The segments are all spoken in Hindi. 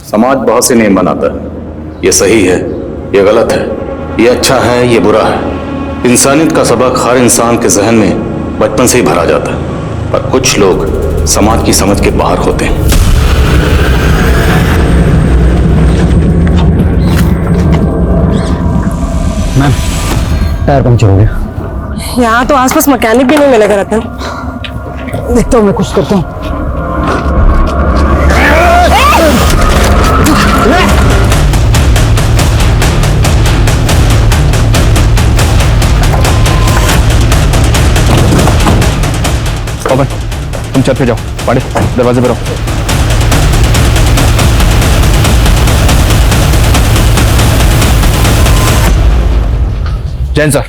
समाज बहुत से नियम बनाता है, ये सही है, ये गलत है, ये अच्छा है, ये बुरा है। इंसानियत का सबक हर इंसान के जहन में बचपन से ही भरा जाता है, पर कुछ लोग समाज की समझ के बाहर होते हैं। मैम, टायर पंचर हो गया। यहाँ तो आसपास मैकेनिक भी नहीं मिलेगा रतन। देखता हूँ, मैं कुछ करता हूँ। पवन, तुम छत पे जाओ, पाड़े दरवाजे पे रहो। जैन सर।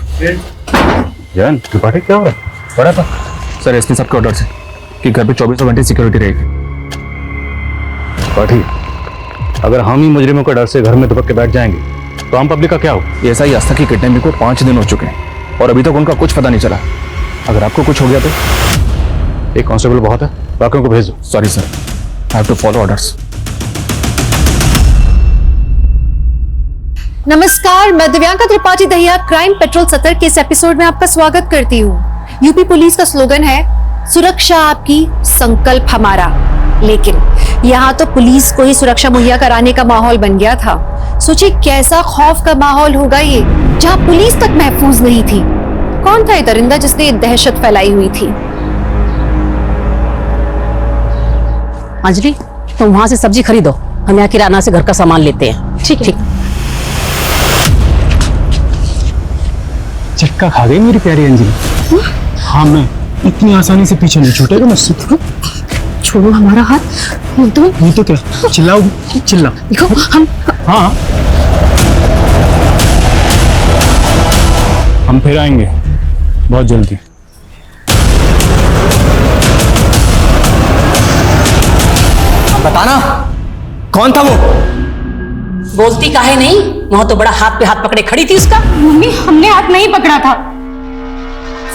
जैन, त्रिपाठी क्या हो रहा है? पड़ा था सर एसपी साहब के ऑर्डर से कि घर पे 24 घंटे सिक्योरिटी रहेगी। त्रिपाठी, अगर हम ही मुजरिमों के डर से घर में दुबक के बैठ जाएंगे तो आम पब्लिक का क्या हो? ऐसा ही आस्था की किडनैपिंग को 5 दिन हो चुके हैं और अभी तक उनका कुछ पता नहीं चला। अगर आपको कुछ हो गया तो? एक कांस्टेबल बहुत है, बाकियों को भेज दो। Sorry sir, I have to follow orders. नमस्कार, मैं दिव्यांका त्रिपाठी दहिया क्राइम पेट्रोल 70 के इस एपिसोड में आपका स्वागत करती हूँ। यूपी पुलिस का स्लोगन है सुरक्षा आपकी, संकल्प हमारा। लेकिन यहाँ तो पुलिस को ही सुरक्षा मुहैया कराने का माहौल बन गया था। सोचिए कैसा खौफ का माहौल होगा ये, जहाँ पुलिस तक महफूज नहीं थी। कौन था ये दरिंदा जिसने ये दहशत फैलाई हुई थी? अंजलि, तुम वहां से सब्जी खरीदो, हम यहाँ किराना से घर का सामान लेते हैं। ठीक है। झटका खा गई मेरी प्यारी अंजलि। हाँ, मैं इतनी आसानी से पीछे नहीं छूटेगा मुझसे। छोड़ो हमारा हाथ। नहीं तो क्या, चिल्लाओ चिल्लाओ। देखो हम। हाँ, हम फिर आएंगे बहुत जल्दी। बताना कौन था वो? बोलती काहे नहीं? वहां तो बड़ा हाथ पे हाथ पकड़े खड़ी थी उसका। मम्मी, हमने हाथ नहीं पकड़ा था।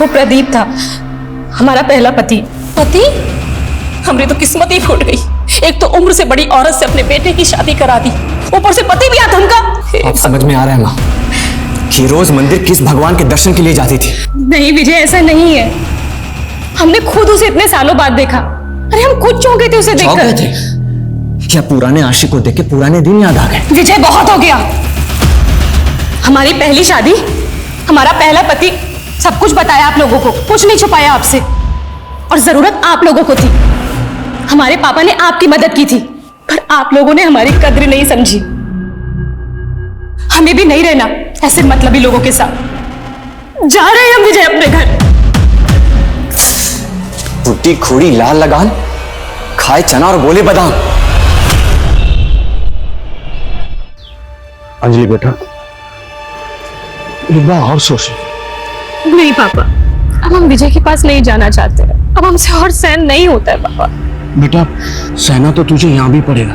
वो प्रदीप था, हमारा पहला पति। पति? हमारी तो किस्मत ही फूट गई। एक तो उम्र से बड़ी औरत से अपने बेटे की शादी करा दी, ऊपर से पति भी आ धमका। अब समझ में आ रहा है माँ कि रोज मंदिर किस भगवान के दर्शन के लिए जाती थी। नहीं विजय, ऐसा नहीं है। हमने खुद उसे इतने सालों बाद देखा। अरे हम खुद चौंके थे उसे चौंके देखकर। थे? क्या पुराने आशिक को देख के पुराने दिन याद आ गए? विजय, बहुत हो गया। हमारी पहली शादी, हमारा पहला पति, सब कुछ बताया आप लोगों को, कुछ नहीं छुपाया आपसे। और जरूरत आप लोगों को थी। हमारे पापा ने आपकी मदद की थी, पर आप लोगों ने हमारी कद्र नहीं समझी। हमें भी नहीं रहना ऐसे मतलबी लोगों के साथ। जा रहे हैं हम विजय अपने घर। टूटी खूड़ी लाल लगान, खाए चना और बोले बादाम। अंजलि बेटा, एक बार और सोच। नहीं पापा, अब हम विजय के पास नहीं जाना चाहते। अब हमसे और सहन नहीं होता है पापा। बेटा, सहना तो तुझे यहां भी पड़ेगा।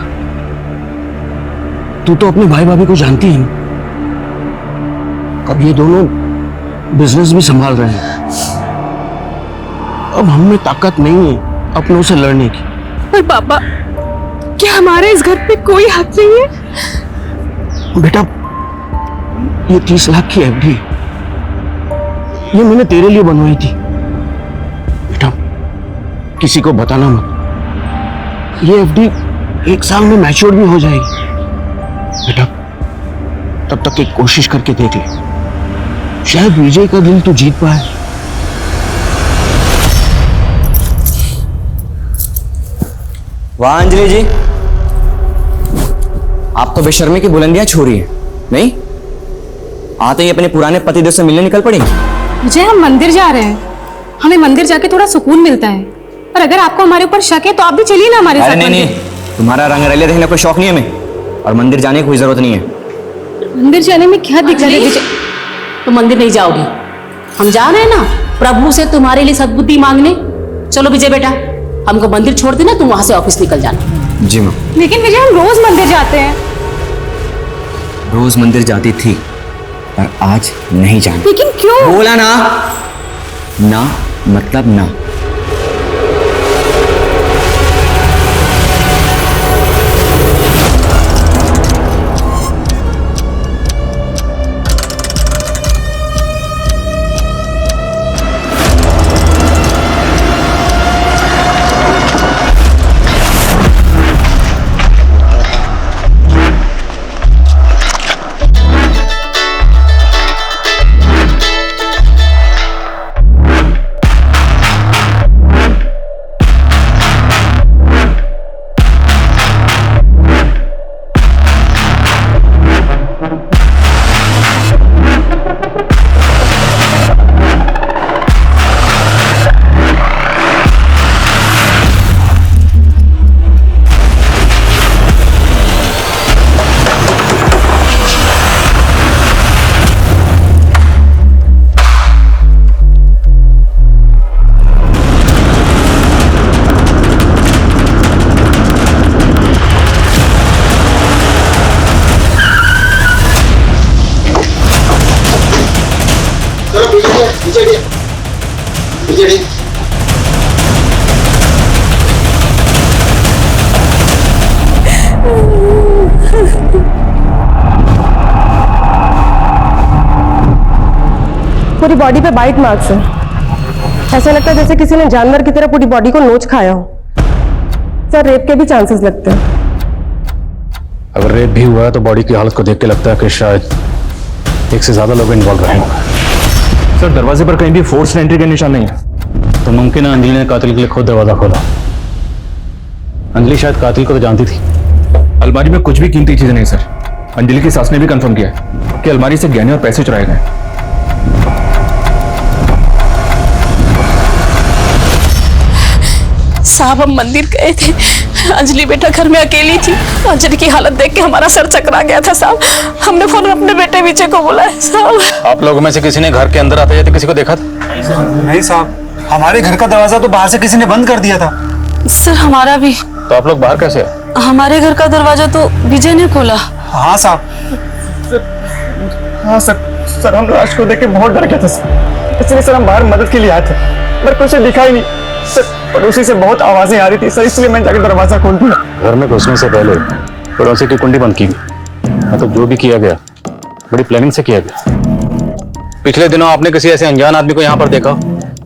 तू तो अपने भाई भाभी को जानती है। अब ये दोनों बिजनेस भी संभाल रहे हैं। अब हमें ताकत नहीं है अपनों से लड़ने की। पर पापा, क्या हमारे इस घर पे कोई हक नहीं है? बेटा, ये 30 लाख की एफडी ये मैंने तेरे लिए बनवाई थी। बेटा, किसी को बताना मत। ये एफडी 1 साल में मैच्योर भी हो जाएगी। बेटा, तब तक एक कोशिश करके देख ले, शायद विजय का दिल तू जीत पाए। वाह अंजलि जी, आप तो बेशर्मी की बुलंदियां छू रही है। नहीं आते ही अपने पुराने पतिदेव से मिलने निकल पड़ी। विजय, हम मंदिर जा रहे हैं। हमें मंदिर जाके थोड़ा सुकून मिलता है। पर अगर आपको हमारे ऊपर शक है तो आप भी चलिए ना हमारे साथ। अरे नहीं, तुम्हारा रंग रलिया देखने का कोई शौक नहीं है हमें, और मंदिर जाने की कोई जरूरत नहीं है। मंदिर जाने में क्या दिक्कत है विजय? तुम मंदिर नहीं जाओगी, हम जा रहे हैं ना प्रभु से तुम्हारे लिए सद्बुद्धि मांगने। चलो विजय बेटा, हमको मंदिर छोड़ देना, तुम वहां से ऑफिस निकल जाना। जी माँ। लेकिन विजय, हम रोज मंदिर जाते हैं। रोज मंदिर जाती थी, पर आज नहीं जाना। लेकिन क्यों? बोला ना, ना मतलब ना। पूरी बॉडी पे बाइट मार्क्स है। ऐसा लगता है जैसे किसी ने जानवर की तरह पूरी बॉडी को नोच खाया हो। सर, रेप के भी चांसेस लगते हैं। अगर रेप भी हुआ है तो बॉडी की हालत को देख के लगता है कि शायद एक से ज्यादा लोग इन्वॉल्व रहे होंगे। सर, दरवाजे पर कहीं भी फोर्स एंट्री के निशान नहीं है। तो मुमकिन है अंजलि ने कातिल के लिए खुद दरवाजा खोला। अंजलि शायद कातिल को तो जानती थी। अलमारी में कुछ भी कीमती चीजें नहीं सर। अंजलि की सास ने भी कंफर्म किया है कि अलमारी से गहने और पैसे चुराए गए। साहब, हम मंदिर गए थे। अंजलि बेटा घर में अकेली थी। अंजलि की हालत देख के हमारा सर चकरा गया था साहब। हमने फौरन अपने बेटे विजय को बुलाया साहब। आप लोगों में से किसी ने घर के अंदर आते जाते किसी को देखा था? नहीं साहब, हमारे घर का दरवाजा तो बाहर से किसी ने बंद कर दिया था। सर, हमारा भी। तो आप लोग बाहर कैसे आए? हमारे घर का दरवाजा तो विजय ने खोला। हाँ साहब। हाँ सर, हम लाश को देख के बहुत डर गए थे सर, इसलिए सर हम बाहर मदद के लिए आए थे, पर कुछ दिखा ही नहीं सर। पड़ोसी से बहुत आवाजें आ रही थी सर, इसलिए मैंने जाकर दरवाजा खोल दिया। घर में घुसने से पहले पड़ोसी की कुंडी बंद की गई। मतलब जो भी किया गया बड़ी प्लानिंग से किया गया। पिछले दिनों आपने किसी ऐसे अनजान आदमी को यहाँ पर देखा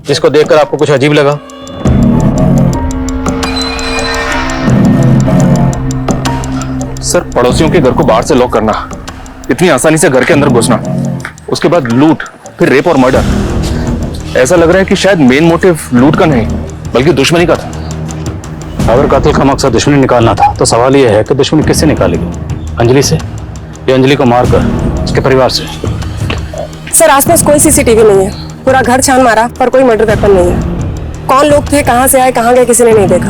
जिसको देखकर आपको कुछ अजीब लगा? सर, पड़ोसियों के घर को बाहर से लॉक करना, इतनी आसानी से घर के अंदर घुसना, उसके बाद लूट, फिर रेप और मर्डर। ऐसा लग रहा है कि शायद मेन मोटिव लूट का नहीं बल्कि दुश्मनी का था। अगर कातिल का मकसद दुश्मनी निकालना था तो सवाल यह है कि दुश्मनी किससे निकालेगी? अंजलि से या अंजलि को मारकर उसके परिवार से? सर, आसपास कोई सीसीटीवी नहीं है। पूरा घर छान मारा पर कोई मर्डर वेपन नहीं है। कौन लोग थे, कहाँ से आए, कहाँ गए, किसी ने नहीं देखा।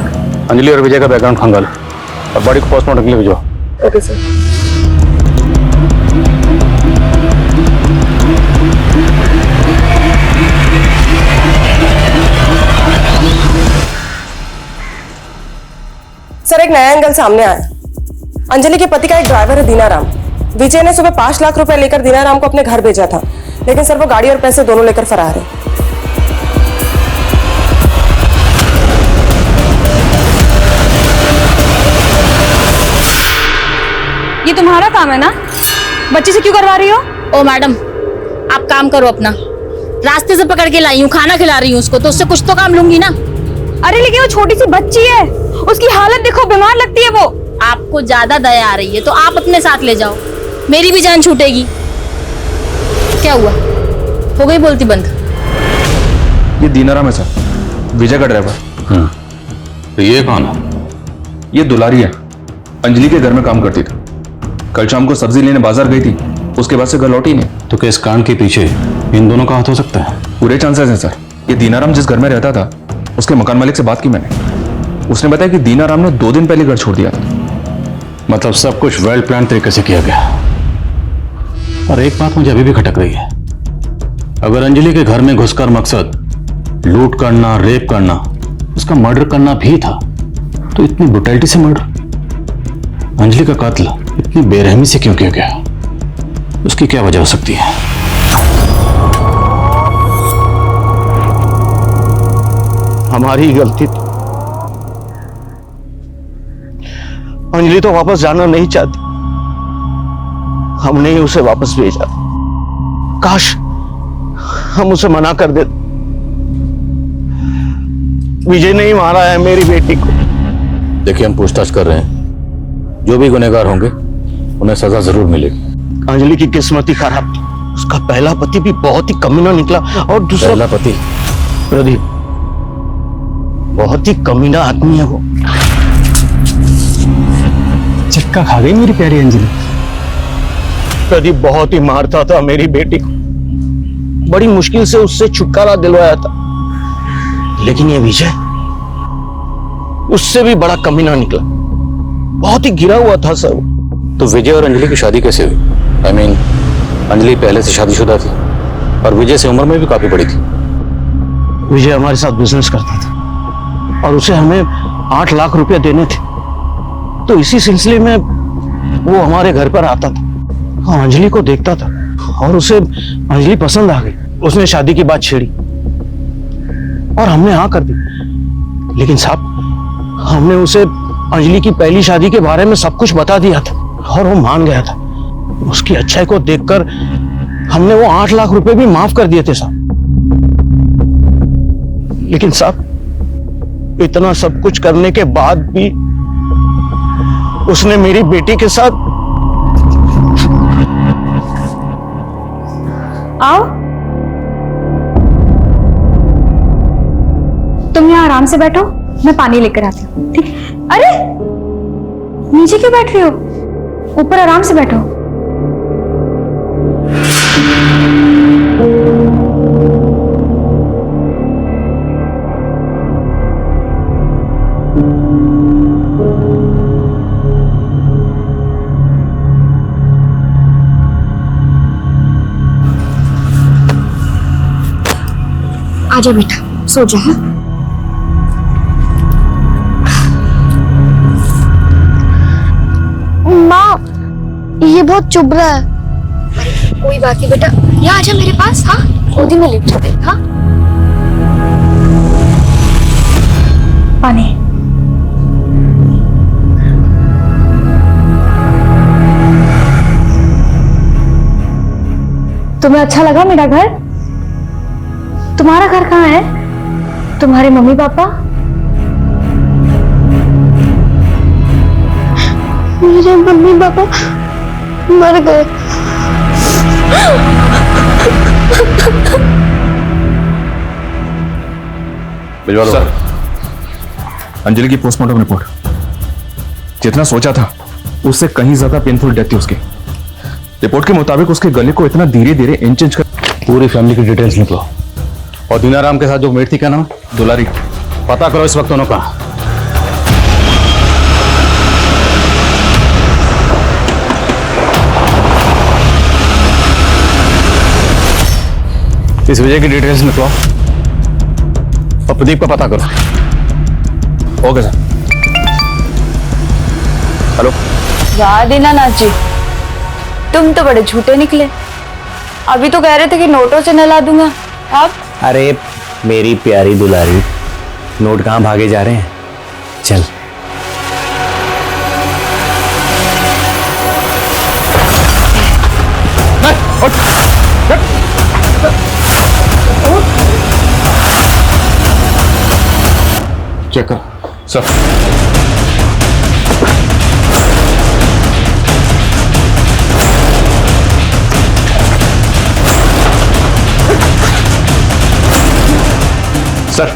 अंजलि और विजय का बैकग्राउंड खंगालो और बॉडी को पोस्टमार्टम के लिए भेजो। Okay sir. सर, एक नया एंगल सामने आया। अंजलि के पति का एक ड्राइवर है दीनाराम। विजय ने सुबह 5 लाख रुपए लेकर दीनाराम को अपने घर भेजा था, लेकिन सर वो गाड़ी और पैसे दोनों लेकर फरार है। ये तुम्हारा काम है ना? बच्ची से क्यों करवा रही हो? ओ मैडम, आप काम करो अपना। रास्ते से पकड़ के लाई हूँ, खाना खिला रही हूँ उसको, तो उससे कुछ तो काम लूंगी ना। अरे लेकिन वो छोटी सी बच्ची है, उसकी हालत देखो, बीमार लगती है वो। आपको ज्यादा दया आ रही है तो आप अपने साथ ले जाओ, मेरी भी जान छूटेगी। क्या हुआ, हो गई बोलती बंद? ये दीनाराम है सर, विजय का ड्राइवर। तो ये कौन है? ये दुलारी है, अंजलि के घर में काम करती थी। कल शाम को सब्जी लेने बाजार गई थी, उसके बाद से घर लौटी नहीं। तो क्या इस कांड के पीछे इन दोनों का हाथ हो सकता है? पूरे चांसेस हैं सर। ये दीनाराम जिस घर में रहता था उसके मकान मालिक से बात की मैंने। उसने बताया कि दीनाराम ने 2 दिन पहले घर छोड़ दिया था। मतलब सब कुछ वेल प्लान तरीके से किया गया। और एक बात मुझे अभी भी खटक रही है, अगर अंजलि के घर में घुसकर मकसद लूट करना, रेप करना, उसका मर्डर करना भी था, तो इतनी ब्रुटैलिटी से मर्डर अंजलि का कातिल इतनी बेरहमी से क्यों किया गया? उसकी क्या वजह हो सकती है? हमारी ही गलती थी। अंजलि तो वापस जाना नहीं चाहती, हमने ही उसे वापस भेजा। काश हम उसे मना कर देते। विजय ने ही मारा है मेरी बेटी को। देखिए, हम पूछताछ कर रहे हैं, जो भी गुनहगार होंगे उन्हें सजा जरूर मिलेगी। अंजलि की किस्मत ही खराब थी। उसका पहला पति भी बहुत ही कमीना निकला और दूसरा पहला पति प्रदीप बहुत ही कमीना आदमी है वो। झटका खा गई मेरी प्यारी अंजलि। प्रदीप बहुत ही मारता था मेरी बेटी को, बड़ी मुश्किल से उससे छुटकारा दिलवाया था, लेकिन ये विजय उससे भी बड़ा कमीना निकला। बहुत ही गिरा हुआ था सर। तो विजय और अंजलि की शादी कैसे हुई? I mean, अंजलि पहले से शादीशुदा थी और विजय से उम्र में भी काफी बड़ी थी। विजय हमारे साथ बिजनेस करता था और उसे हमें 8 लाख रुपए देने थे, तो इसी सिलसिले में वो हमारे घर पर आता था और अंजलि को देखता था और उसे अंजलि पसंद आ गई। उसने शादी की बात छेड़ी और हमने हाँ कर दी, लेकिन साहब हमने उसे अंजलि की पहली शादी के बारे में सब कुछ बता दिया था और वो मान गया था। उसकी अच्छाई को देखकर हमने वो 8 लाख रुपए भी माफ कर दिए थे साहब। लेकिन साहब, इतना सब कुछ करने के बाद भी उसने मेरी बेटी के साथ। आओ, तुम यहाँ आराम से बैठो, मैं पानी लेकर आती हूँ। ठीक है? अरे नीचे क्यों बैठ रही हो? ऊपर आराम से बैठो। आजा बेटा, सो जा। हाँ? माँ, ये बहुत चुभ रहा है। अरे कोई बात नहीं बेटा, यहाँ आजा मेरे पास। हाँ, गोदी में लेट जा। हाँ, पानी। तुम्हें अच्छा लगा मेरा घर? तुम्हारा घर कहाँ है? तुम्हारे मम्मी पापा? मेरे मम्मी पापा मर गए। भिजवा दो। सर, अंजलि की पोस्टमार्टम रिपोर्ट जितना सोचा था उससे कहीं ज्यादा पेनफुल डेथ थी उसकी। रिपोर्ट के मुताबिक उसके गले को इतना धीरे धीरे इंच कर पूरी फैमिली की डिटेल्स निकलो। और दीनाराम के साथ जो मेट थी, क्या नाम? दुलारी। पता करो इस वक्त उन्होंने कहा। इस विजय की डिटेल्स निकलो और प्रदीप का पता करो। Okay sir. हेलो। वाह दीनानाथ जी, तुम तो बड़े झूठे निकले। अभी तो कह रहे थे कि नोटों से नहला दूंगा, अब? अरे मेरी प्यारी दुलारी, नोट कहाँ भागे जा रहे हैं? चल। चेक कर सर। सर,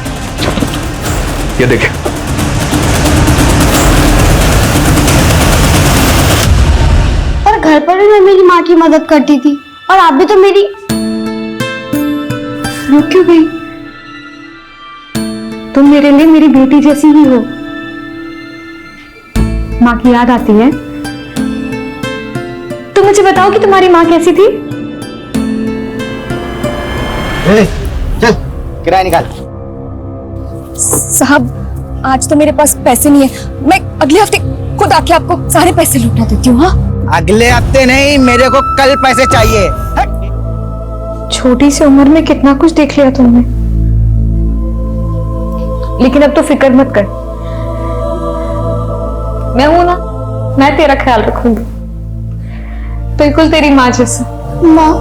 ये देखिए। पर घर पर भी मैं मेरी माँ की मदद करती थी, और आप भी तो मेरी। रुक क्यों गई? तुम मेरे लिए मेरी बेटी जैसी ही हो। माँ की याद आती है? तुम मुझे बताओ कि तुम्हारी माँ कैसी थी? चल किराया निकाल। साहब, आज तो मेरे पास पैसे नहीं है। मैं अगले हफ्ते खुद आके आपको सारे पैसे लौटा देती हूँ। हाँ, अगले हफ्ते नहीं, मेरे को कल पैसे चाहिए। छोटी सी उम्र में कितना कुछ देख लिया तुमने, लेकिन अब तो फिक्र मत कर, मैं हूं ना, मैं तेरा ख्याल रखूंगी, बिल्कुल तेरी माँ जैसा। माँ,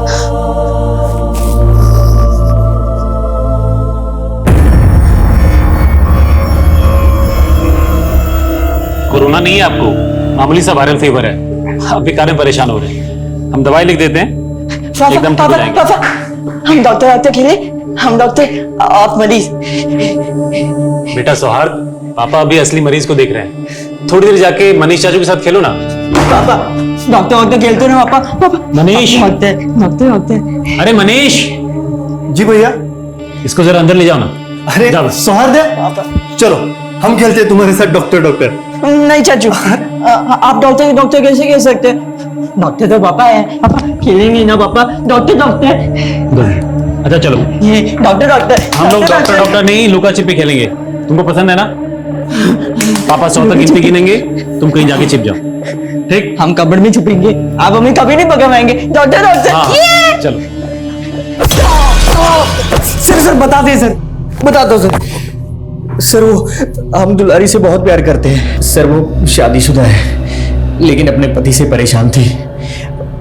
कोरोना नहीं है आपको, मामूली सा वायरल फीवर है। आप बेकार में परेशान हो रहे हैं। हम दवाई लिख देते हैं, एकदम ठीक हो जाएंगे। हम डॉक्टर आते खेले, हम डॉक्टर, आप मरीज। बेटा सौहार्द, पापा अभी असली मरीज को देख रहे हैं। थोड़ी देर जाके मनीष चाचू के साथ खेलो ना। पापा, डॉक्टर खेलते ना पापा। मनीष, डॉक्टर। अरे मनीष जी भैया। इसको जरा अंदर ले जाओ ना। अरे जाओ। सौहार्द है, चलो हम खेलते हैं तुम्हारे साथ डॉक्टर। नहीं चाचू, आप डॉक्टर कैसे कह सकते हैं? डॉक्टर तो पापा है, पापा खेलेंगे ना पापा। डॉक्टर। अच्छा चलो, ये डॉक्टर। हम लोग डॉक्टर नहीं, लुका छिपी खेलेंगे। तुमको पसंद है ना? पापा 100 तक गिनती गिनेंगे, तुम कहीं जाके छिप जाओ, ठीक? हम कब्र में छुपेंगे, आप हमें कभी नहीं पकड़ पाएंगे। डॉक्टर। हाँ, चलो। सर बता दे सर, बता दो सर। सर वो हम दुलारी से बहुत प्यार करते हैं। सर वो शादीशुदा है लेकिन अपने पति से परेशान थी,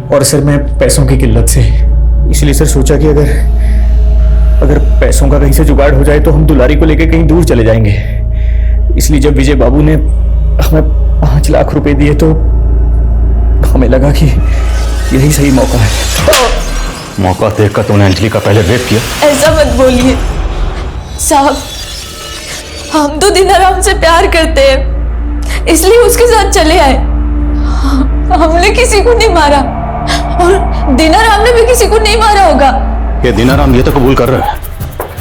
और सर मैं पैसों की किल्लत से, इसलिए सर सोचा कि अगर पैसों का कहीं से जुगाड़ हो जाए तो हम दुलारी को लेकर कहीं दूर चले जाएंगे। इसलिए जब विजय बाबू ने हमें 5 लाख रुपए दिए तो हमें लगा कि यही सही मौका है। मौका देखकर तूने अंजलि का पहले रेप किया? ऐसा मत बोलिए साहब, हम तो दीनाराम से प्यार करते हैं इसलिए उसके साथ चले आए। हमने किसी को नहीं मारा और दीनाराम ने भी किसी को नहीं मारा होगा। ये दीनाराम ये तो कबूल कर रहा है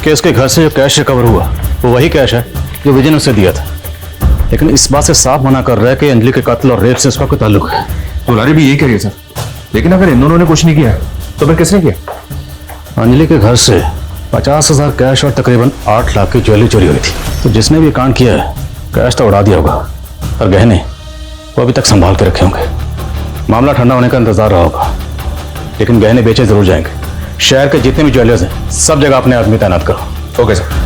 कि उसके घर से जो कैश रिकवर हुआ वो वही कैश है जो विजय ने उसे दिया था, लेकिन इस बात से साफ मना कर रहा है कि अंजलि के कत्ल और रेप से उसका कोई ताल्लुक है। दुलारी भी यही कह रही है सर, लेकिन अगर इन दोनों ने कुछ नहीं किया तो फिर किसने किया? अंजलि के घर से 50,000 कैश और तकरीबन 8 लाख की ज्वेलरी चोरी हुई थी, तो जिसने भी कांड किया है कैश तो उड़ा दिया होगा और गहने वो अभी तक संभाल के रखे होंगे। मामला ठंडा होने का इंतजार रहा होगा, लेकिन गहने बेचे जरूर जाएंगे। शहर के जितने भी ज्वेलर्स हैं सब जगह अपने आदमी तैनात करो। Okay sir.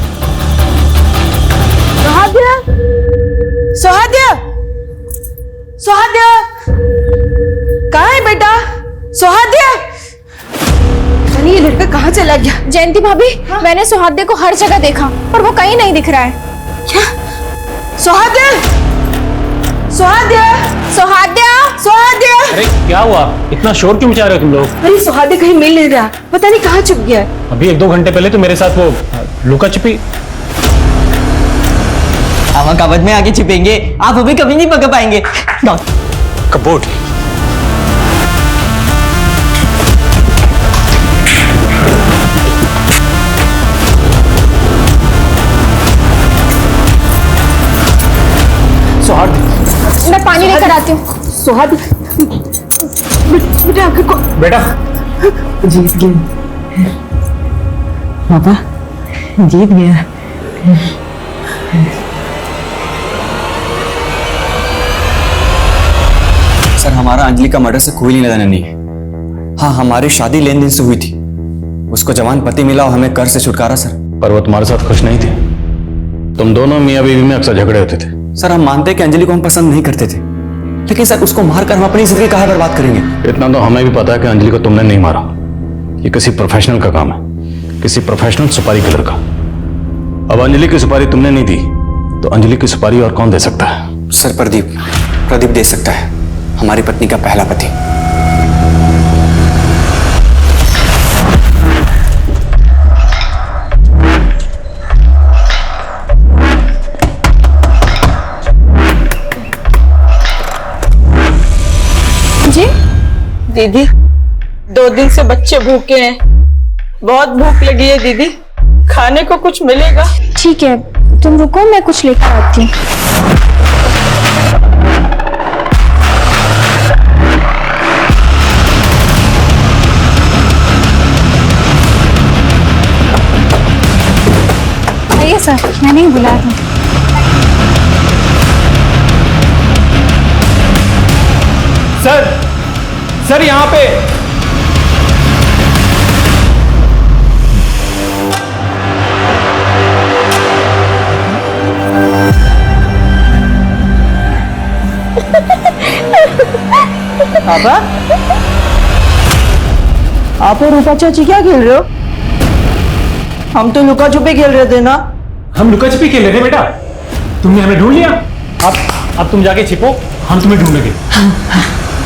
सुहाद्या, सुहाद्या, कहाँ है बेटा? सुहाद्या, ये लड़का कहाँ चला गया? जयंती भाभी, मैंने सुहाद्या को हर जगह देखा पर वो कहीं नहीं दिख रहा है। क्या? सुहाद्या, सुहाद्या, सुहाद्या, सुहाद्या! अरे क्या हुआ? इतना शोर क्यों मचा रहे हो तुम लोग? अरे सुहाद्या कहीं मिल नहीं रहा, पता नहीं कहाँ छुप गया है। अभी 1-2 घंटे पहले तो मेरे साथ वो लुका छिपी। हम कबड में आके छिपेंगे, आप हमें कभी नहीं पकड़ पाएंगे। कबूट। मैं पानी लेकर आती हूँ। सुहाद्या, बेटा को बेटा जीत गए पापा, जीत गया। सर हमारा अंजलि का मर्डर से कोई लेना देना नहीं है। हाँ, हमारी शादी लेन देन से हुई थी, उसको जवान पति मिला और हमें कर्ज से छुटकारा सर। पर वो तुम्हारे साथ खुश नहीं थी। तुम दोनों मियां बीवी में अक्सर झगड़े होते थे। सर हम मानते हैं कि अंजलि को हम पसंद नहीं करते थे, लेकिन सर उसको मारकर हम अपनी जिंदगी कहाँ बर्बाद करेंगे? इतना तो हमें भी पता है कि अंजलि को तुमने नहीं मारा। ये किसी प्रोफेशनल का काम है, किसी प्रोफेशनल सुपारी किलर का। अब अंजलि की सुपारी तुमने नहीं दी तो अंजलि की सुपारी और कौन दे सकता है? सर प्रदीप दे सकता है, हमारी पत्नी का पहला पति। जी दीदी, 2 दिन से बच्चे भूखे हैं, बहुत भूख लगी है दीदी, खाने को कुछ मिलेगा? ठीक है, तुम रुको, मैं कुछ लेकर आती हूँ। आइए सर, मैं नहीं बुला रही। सर यहाँ पे पापा, आप और रूपा चाची क्या खेल रहे हो? हम तो लुका छुपी खेल रहे थे ना। हम लुका छिपी खेल रहे थे बेटा, तुमने हमें ढूंढ लिया। अब तुम जाके छिपो, हम तुम्हें ढूंढेंगे।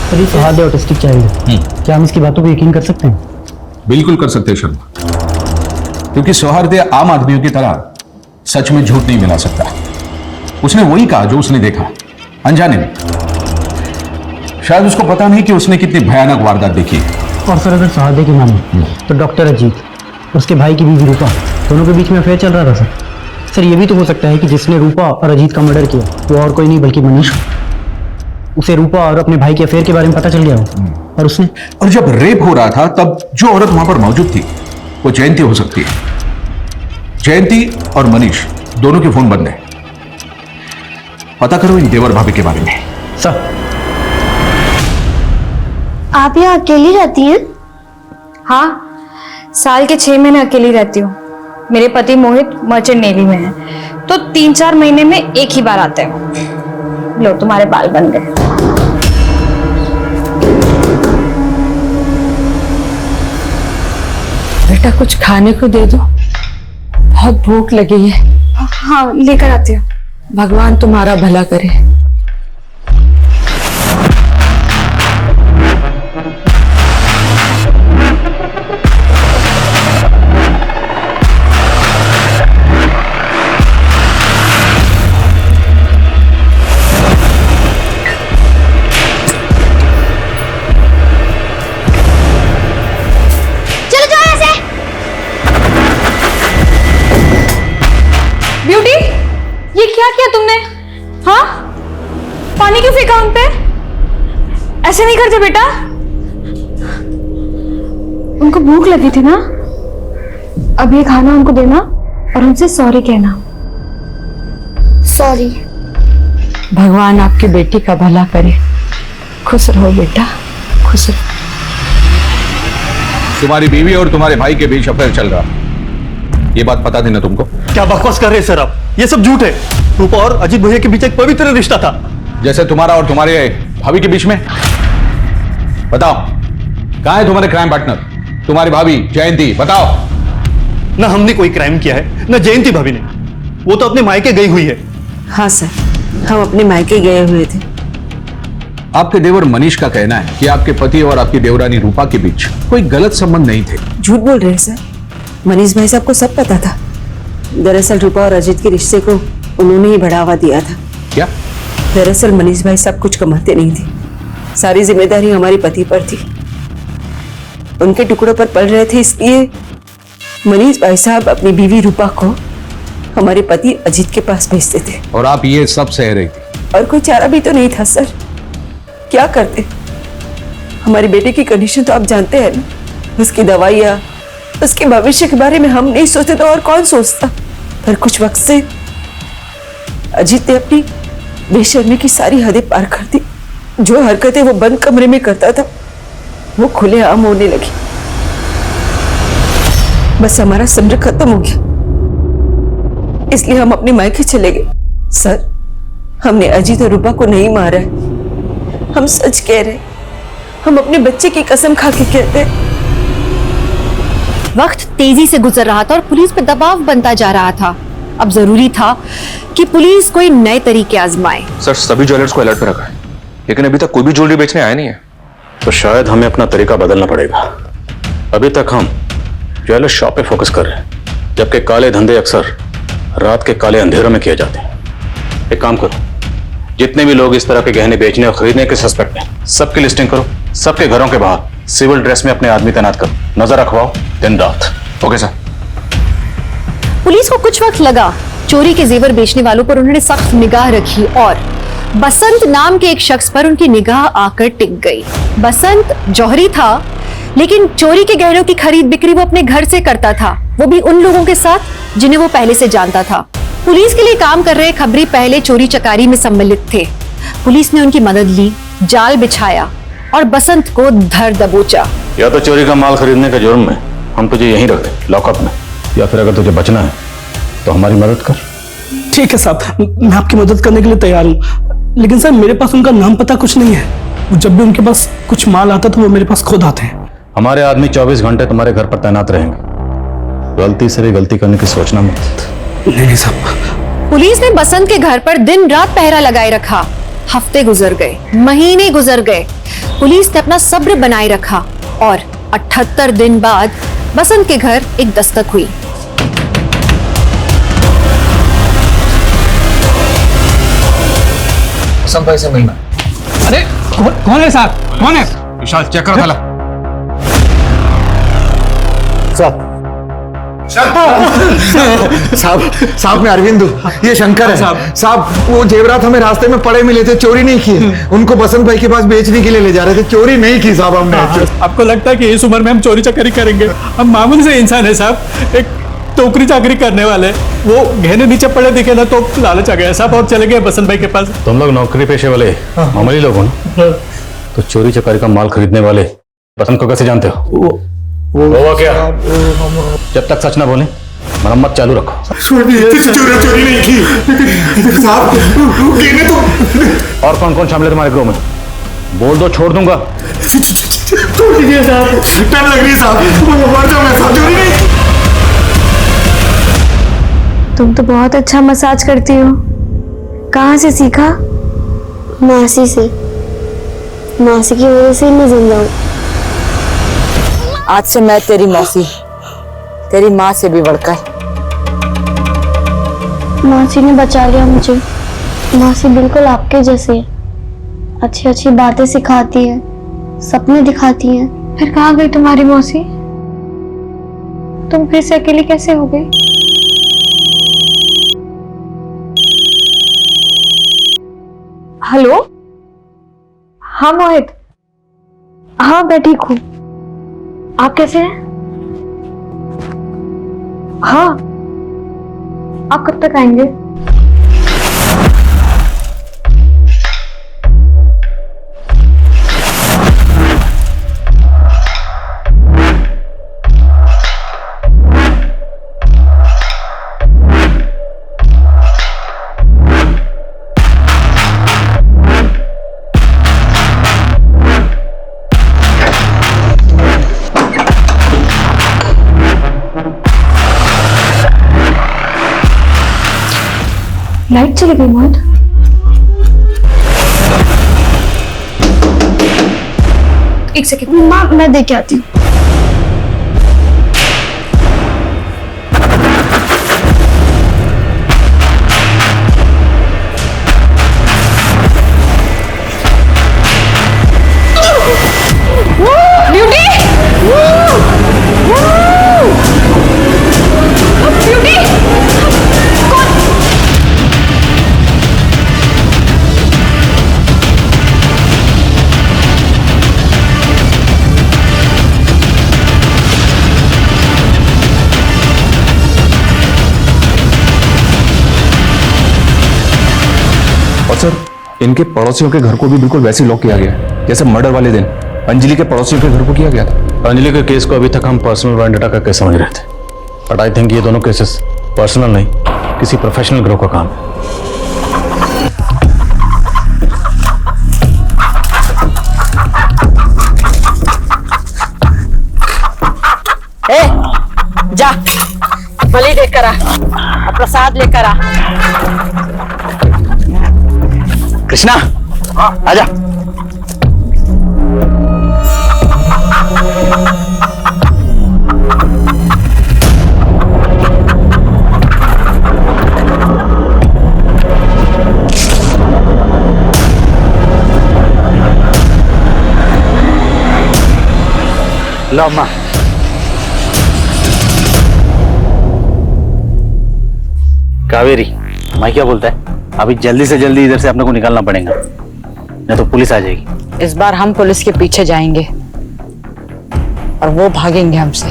सर सुहाद्या ऑटिस्टिक चाइल्ड है, क्या हम इसकी बातों को यकीन कर सकते हैं? बिल्कुल कर सकते हैं शर्मा, क्योंकि सौहार्द आम आदमियों की तरह सच में झूठ नहीं मिला सकता। उसने वही कहा जो उसने देखा, अनजाने में। शायद उसको पता नहीं कि उसने कितनी भयानक वारदात देखी है। और सर अगर सुहाद्या की माने तो डॉक्टर अजीत, उसके भाई की बीवी रूपा, दोनों के बीच में अफेयर चल रहा था सर। ये भी तो हो सकता है कि जिसने रूपा और अजीत का मर्डर किया वो और कोई नहीं बल्कि मनीष। उसे रूपा और अपने भाई के अफेयर के बारे में पता चल गया हो और उसने। और जब रेप हो रहा था तब जो औरत वहां पर मौजूद थी वो जयंती हो सकती है। जयंती और मनीष दोनों के फोन बंद है। पता करो इन देवर भाभी के बारे में। सर आप यहाँ अकेली रहती हैं? हाँ, साल के 6 महीने अकेली रहती हूँ। मेरे पति मोहित मर्चेंट नेवी में है, तो 3-4 महीने में एक ही बार आते हो। लो तुम्हारे बाल बन गए। बेटा कुछ खाने को दे दो, बहुत भूख लगी है। हाँ लेकर आती हूँ। भगवान तुम्हारा भला करे। ब्यूटी, ये क्या किया तुमने? हाँ, पानी क्यों फेंका उन पे? ऐसे नहीं करते बेटा। उनको भूख लगी थी ना, अब ये खाना उनको देना और उनसे सॉरी कहना। सॉरी। भगवान आपकी बेटी का भला करे। खुश रहो बेटा, खुश रहो। तुम्हारी बीवी और तुम्हारे भाई के बीच अफेयर चल रहा, ये बात पता थी ना तुमको? क्या बकवास कर रहे हैं सर आप? ये सब झूठ है। रूपा और अजीत भैया के बीच एक पवित्र रिश्ता था, जैसे तुम्हारा और तुम्हारे भाभी के बीच में। बताओ कहां है तुम्हारे क्राइम पार्टनर, तुम्हारी भाभी जयंती? बताओ। ना हमने कोई क्राइम किया है, ना जयंती भाभी ने। वो तो अपने मायके गई हुई है। हाँ सर, हम अपने मायके गए हुए थे। आपके देवर मनीष का कहना है कि आपके पति और आपकी देवरानी रूपा के बीच कोई गलत संबंध नहीं थे। झूठ बोल रहे हैं सर, मनीष भाई साहब को सब पता था। दरअसल रूपा और अजीत के रिश्ते को उन्होंने ही बढ़ावा दिया था। क्या? दरअसल मनीष भाई साहब कुछ कमाते नहीं थे, सारी जिम्मेदारी हमारे पति पर थी। उनके टुकड़ों पर पल रहे थे, इसलिए मनीष भाई साहब अपनी बीवी रूपा को हमारे पति अजीत के पास भेजते थे। और आप ये सब सह रही थी? और कोई चारा भी तो नहीं था सर, क्या करते? हमारे बेटे की कंडीशन तो आप जानते हैं ना, उसकी दवाइयाँ, उसके भविष्य के बारे में हम नहीं सोचते तो और कौन सोचता। पर कुछ वक्त से अजीत ने अपनी बेशर्मी की सारी हदें पार कर दी। जो हरकतें वो बंद कमरे में करता था वो खुलेआम होने लगी। बस हमारा सब्र खत्म हो गया, इसलिए हम अपने मायके चले गए। सर, हमने अजीत और रूपा को नहीं मारा है, हम सच कह रहे, हम अपने बच्चे की कसम खा के कहते हैं। वक्त तेजी से गुजर रहा था और पुलिस पर दबाव बनता जा रहा था। अब जरूरी था कि पुलिस कोई नए तरीके आजमाए। सर, सभी ज्वेलर्स को अलर्ट पर रखा है, लेकिन अभी तक कोई भी ज्वेलरी बेचने आया नहीं है। तो शायद हमें अपना तरीका बदलना पड़ेगा। अभी तक हम ज्वेलर शॉप पे फोकस कर रहे हैं, जबकि काले धंधे अक्सर रात के काले अंधेरों में किए जाते हैं। एक काम करो, जितने भी लोग इस तरह के गहने बेचने और खरीदने के सस्पेक्ट हैं, सबकी लिस्टिंग करो। सबके घरों के बाहर सिविल ड्रेस में अपने आदमी तैनात करो, नजर रखवाओ दिन रात। Okay sir. पुलिस को कुछ वक्त लगा, चोरी के जेवर बेचने वालों पर उन्होंने सख्त निगाह रखी और बसंत नाम के एक शख्स पर उनकी निगाह आकर टिक गई। बसंत जौहरी था, लेकिन चोरी के गहनों की खरीद बिक्री वो अपने घर से करता था, वो भी उन लोगों के साथ जिन्हें वो पहले से जानता था। पुलिस के लिए काम कर रहे खबरी पहले चोरी चकारी में सम्मिलित थे। पुलिस ने उनकी मदद ली, जाल बिछाया और बसंत को धर दबोचा। या तो चोरी का माल खरीदने के जुर्म में हम तुझे यहीं रख दें, लॉकअप में, या फिर अगर तुझे बचना है तो हमारी मदद कर। ठीक है साहब, मैं आपकी मदद करने के लिए तैयार हूँ, लेकिन सर मेरे पास उनका नाम पता कुछ नहीं है। जब भी उनके पास कुछ माल आता तो वो मेरे पास खुद आते हैं। हमारे आदमी 24 घंटे तुम्हारे घर पर तैनात रहेंगे, गलती से भी गलती करने की सोचना मत। नहीं साहब। पुलिस ने बसंत के घर पर दिन रात पहरा लगाए रखा। हफ्ते गुजर गए, महीने गुजर गए, पुलिस ने अपना सब्र बनाए रखा और 78 दिन बाद बसंत के घर एक दस्तक हुई। बसंत भाई से मिलना। अरे कौन है साहब, कौन है? विशाल, चेक करो थाला। साहब मैं अरविंद हूँ, ये शंकर है। साहब वो जेवरात हमें रास्ते में पड़े मिले थे, चोरी नहीं किए, उनको बसंत भाई के पास बेचने के लिए ले जा रहे थे, चोरी नहीं की साहब हमने। आपको लगता है कि इस उम्र में हम चोरी चकारी करेंगे? हम मामूली से इंसान है साहब, एक टोकरी चाकरी करने वाले। वो गहने नीचे पड़े दिखे ना तो लालच आ गया साहब और चले गए बसंत भाई के पास। तुम लोग नौकरी पेशे वाले मामूली लोग हो ना, तो चोरी चकारी का माल खरीदने वाले बसंत को कैसे जानते हो? वो क्या? जब तक सच ना बोले मरम्मत चालू रखो। चोरी नहीं की साहब, कहने तो। और कौन कौन शामिल है तुम्हारे ग्रोह में? बोल दो, छोड़ दूंगा। छोड़ दीजिए साहब, डर लग रही है साहब, मर जाऊंगा साहब। चोरी नहीं। तुम तो बहुत अच्छा मसाज करती हो, कहाँ से सीखा? मासी से। मासी की वजह से मैं जिंदा हूँ। आज से मैं तेरी मौसी, तेरी माँ से भी बढ़कर। मासी ने बचा लिया मुझे। मासी बिल्कुल आपके जैसे है, अच्छी अच्छी बातें सिखाती है, सपने दिखाती है। फिर कहाँ गई तुम्हारी मौसी? तुम फिर से अकेली कैसे हो गई? हेलो, हाँ मोहित, हाँ मैं ठीक हूँ। आप कैसे हैं? हाँ, आप कब तक आएंगे? लाइट चली गई मोहित। एक सेकंड माँ, मैं देख के आती हूँ। सर, इनके पड़ोसियों के घर को भी बिल्कुल वैसे लॉक किया गया है जैसे मर्डर वाले दिन अंजलि के पड़ोसियों के घर को किया गया था। अंजलि के केस को अभी तक हम पर्सनल वेंडेटा का केस समझ रहे थे, बट आई थिंक ये दोनों केसेस पर्सनल नहीं, किसी प्रोफेशनल ग्रुप का काम ए, है। जा बलि लेकर आ और प्रसाद लेकर आ। कृष्णा, आजा। लो अम्मा। कावेरी, मैं क्या बोलता है, अभी जल्दी से जल्दी इधर से अपने को निकालना पड़ेगा, नहीं तो पुलिस आ जाएगी। इस बार हम पुलिस के पीछे जाएंगे और वो भागेंगे हमसे।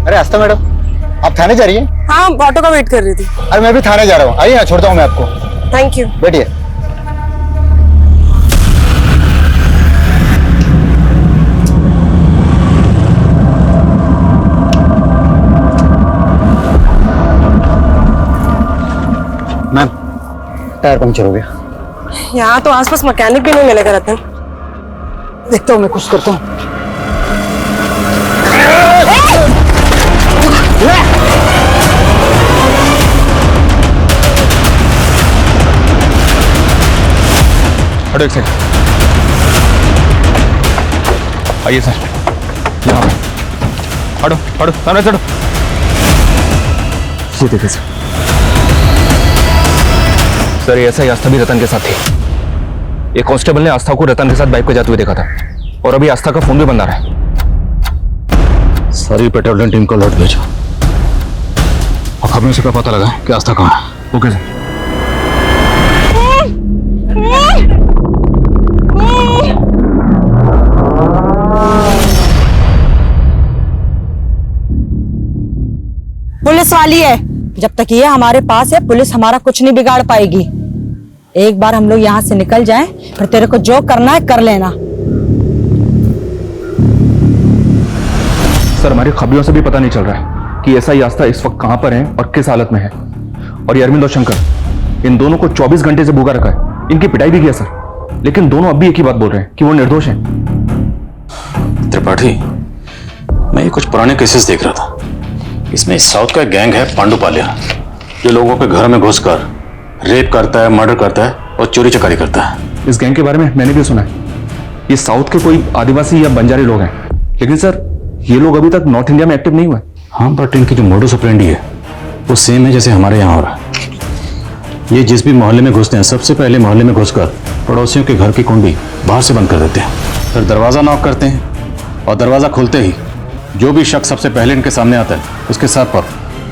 अरे आस्था मैडम, आप थाने जा रही हैं? हाँ, ऑटो का वेट कर रही थी। अरे मैं भी थाने जा रहा हूँ, आइए ना, छोड़ता हूँ मैं आपको। Thank you. बैठिए। मैम, टायर पंक्चर हो गया। यहाँ तो आसपास मैकेनिक भी नहीं मिलेगा रतन। देखता हूँ मैं कुछ करता हूँ। हटो एक सेकंड। आइए सर, यहाँ पे। हटो हटो, सामने से हटो। ये देखिए सर, सर ये ऐसा ही आस्था भी रतन के साथ थी। एक कांस्टेबल ने आस्था को रतन के साथ बाइक पे जाते हुए देखा था और अभी आस्था का फोन भी बंद आ रहा है। सारी पेट्रोलियम टीम को अलर्ट भेजो और खबरों से पता लगा कि आस्था कहाँ है। Okay sir. पुलिस वाली है, जब तक ये हमारे पास है पुलिस हमारा कुछ नहीं बिगाड़ पाएगी। एक बार हम लोग यहाँ से निकल जाएं, फिर तेरे को जो करना है कर लेना। सर हमारी खबरों से भी पता नहीं चल रहा है कि एसआई आस्था इस वक्त कहां पर है और किस हालत में है। और ये अरविंद और शंकर, इन दोनों को 24 घंटे से भूखा रखा है। इनकी पिटाई भी किया सर, लेकिन दोनों अब भी एक ही बात बोल रहे हैं कि वो निर्दोष हैं। त्रिपाठी, मैं ये कुछ पुराने केसेस देख रहा था। इसमें साउथ का गैंग है पांडुपालिया, जो लोगों के घर में घुसकर रेप करता है, मर्डर करता है और चोरी चकारी करता है। इस गैंग के बारे में मैंने भी सुना है। ये साउथ के कोई आदिवासी या बंजारी लोग हैं, लेकिन सर ये लोग अभी तक नॉर्थ इंडिया में एक्टिव नहीं हुए। हाँ, बट इनकी जो मोडस ऑपरेंडी है वो सेम है जैसे हमारे यहाँ हो रहा है। ये जिस भी मोहल्ले में घुसते हैं, सबसे पहले मोहल्ले में घुसकर पड़ोसियों के घर की कुंडी बाहर से बंद कर देते हैं, फिर दरवाज़ा नॉक करते हैं और दरवाज़ा खुलते ही जो भी शख्स सबसे पहले इनके सामने आता है उसके सर पर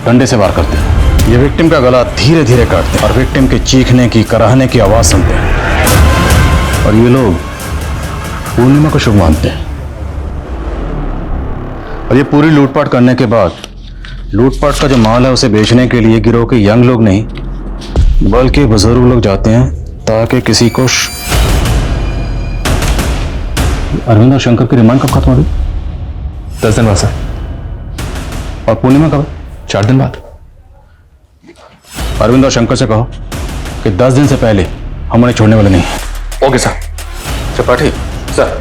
डंडे से वार करते हैं। ये विक्टिम का गला धीरे धीरे काटते हैं और विक्टिम के चीखने की, कराहने की आवाज़ सुनते हैं। और ये लोग पूर्णिमा को शुभ मानते हैं। और ये पूरी लूटपाट करने के बाद लूटपाट का जो माल है उसे बेचने के लिए गिरोह के यंग लोग नहीं बल्कि बुजुर्ग लोग जाते हैं, ताकि किसी को अरविंद और शंकर की रिमांड कब खत्म होगी? 10 दिन बाद सर। और पूर्णिमा कब? 4 दिन बाद। अरविंद और शंकर से कहो कि 10 दिन से पहले हम उन्हें छोड़ने वाले नहीं हैं। Okay sir. त्रिपाठी सर,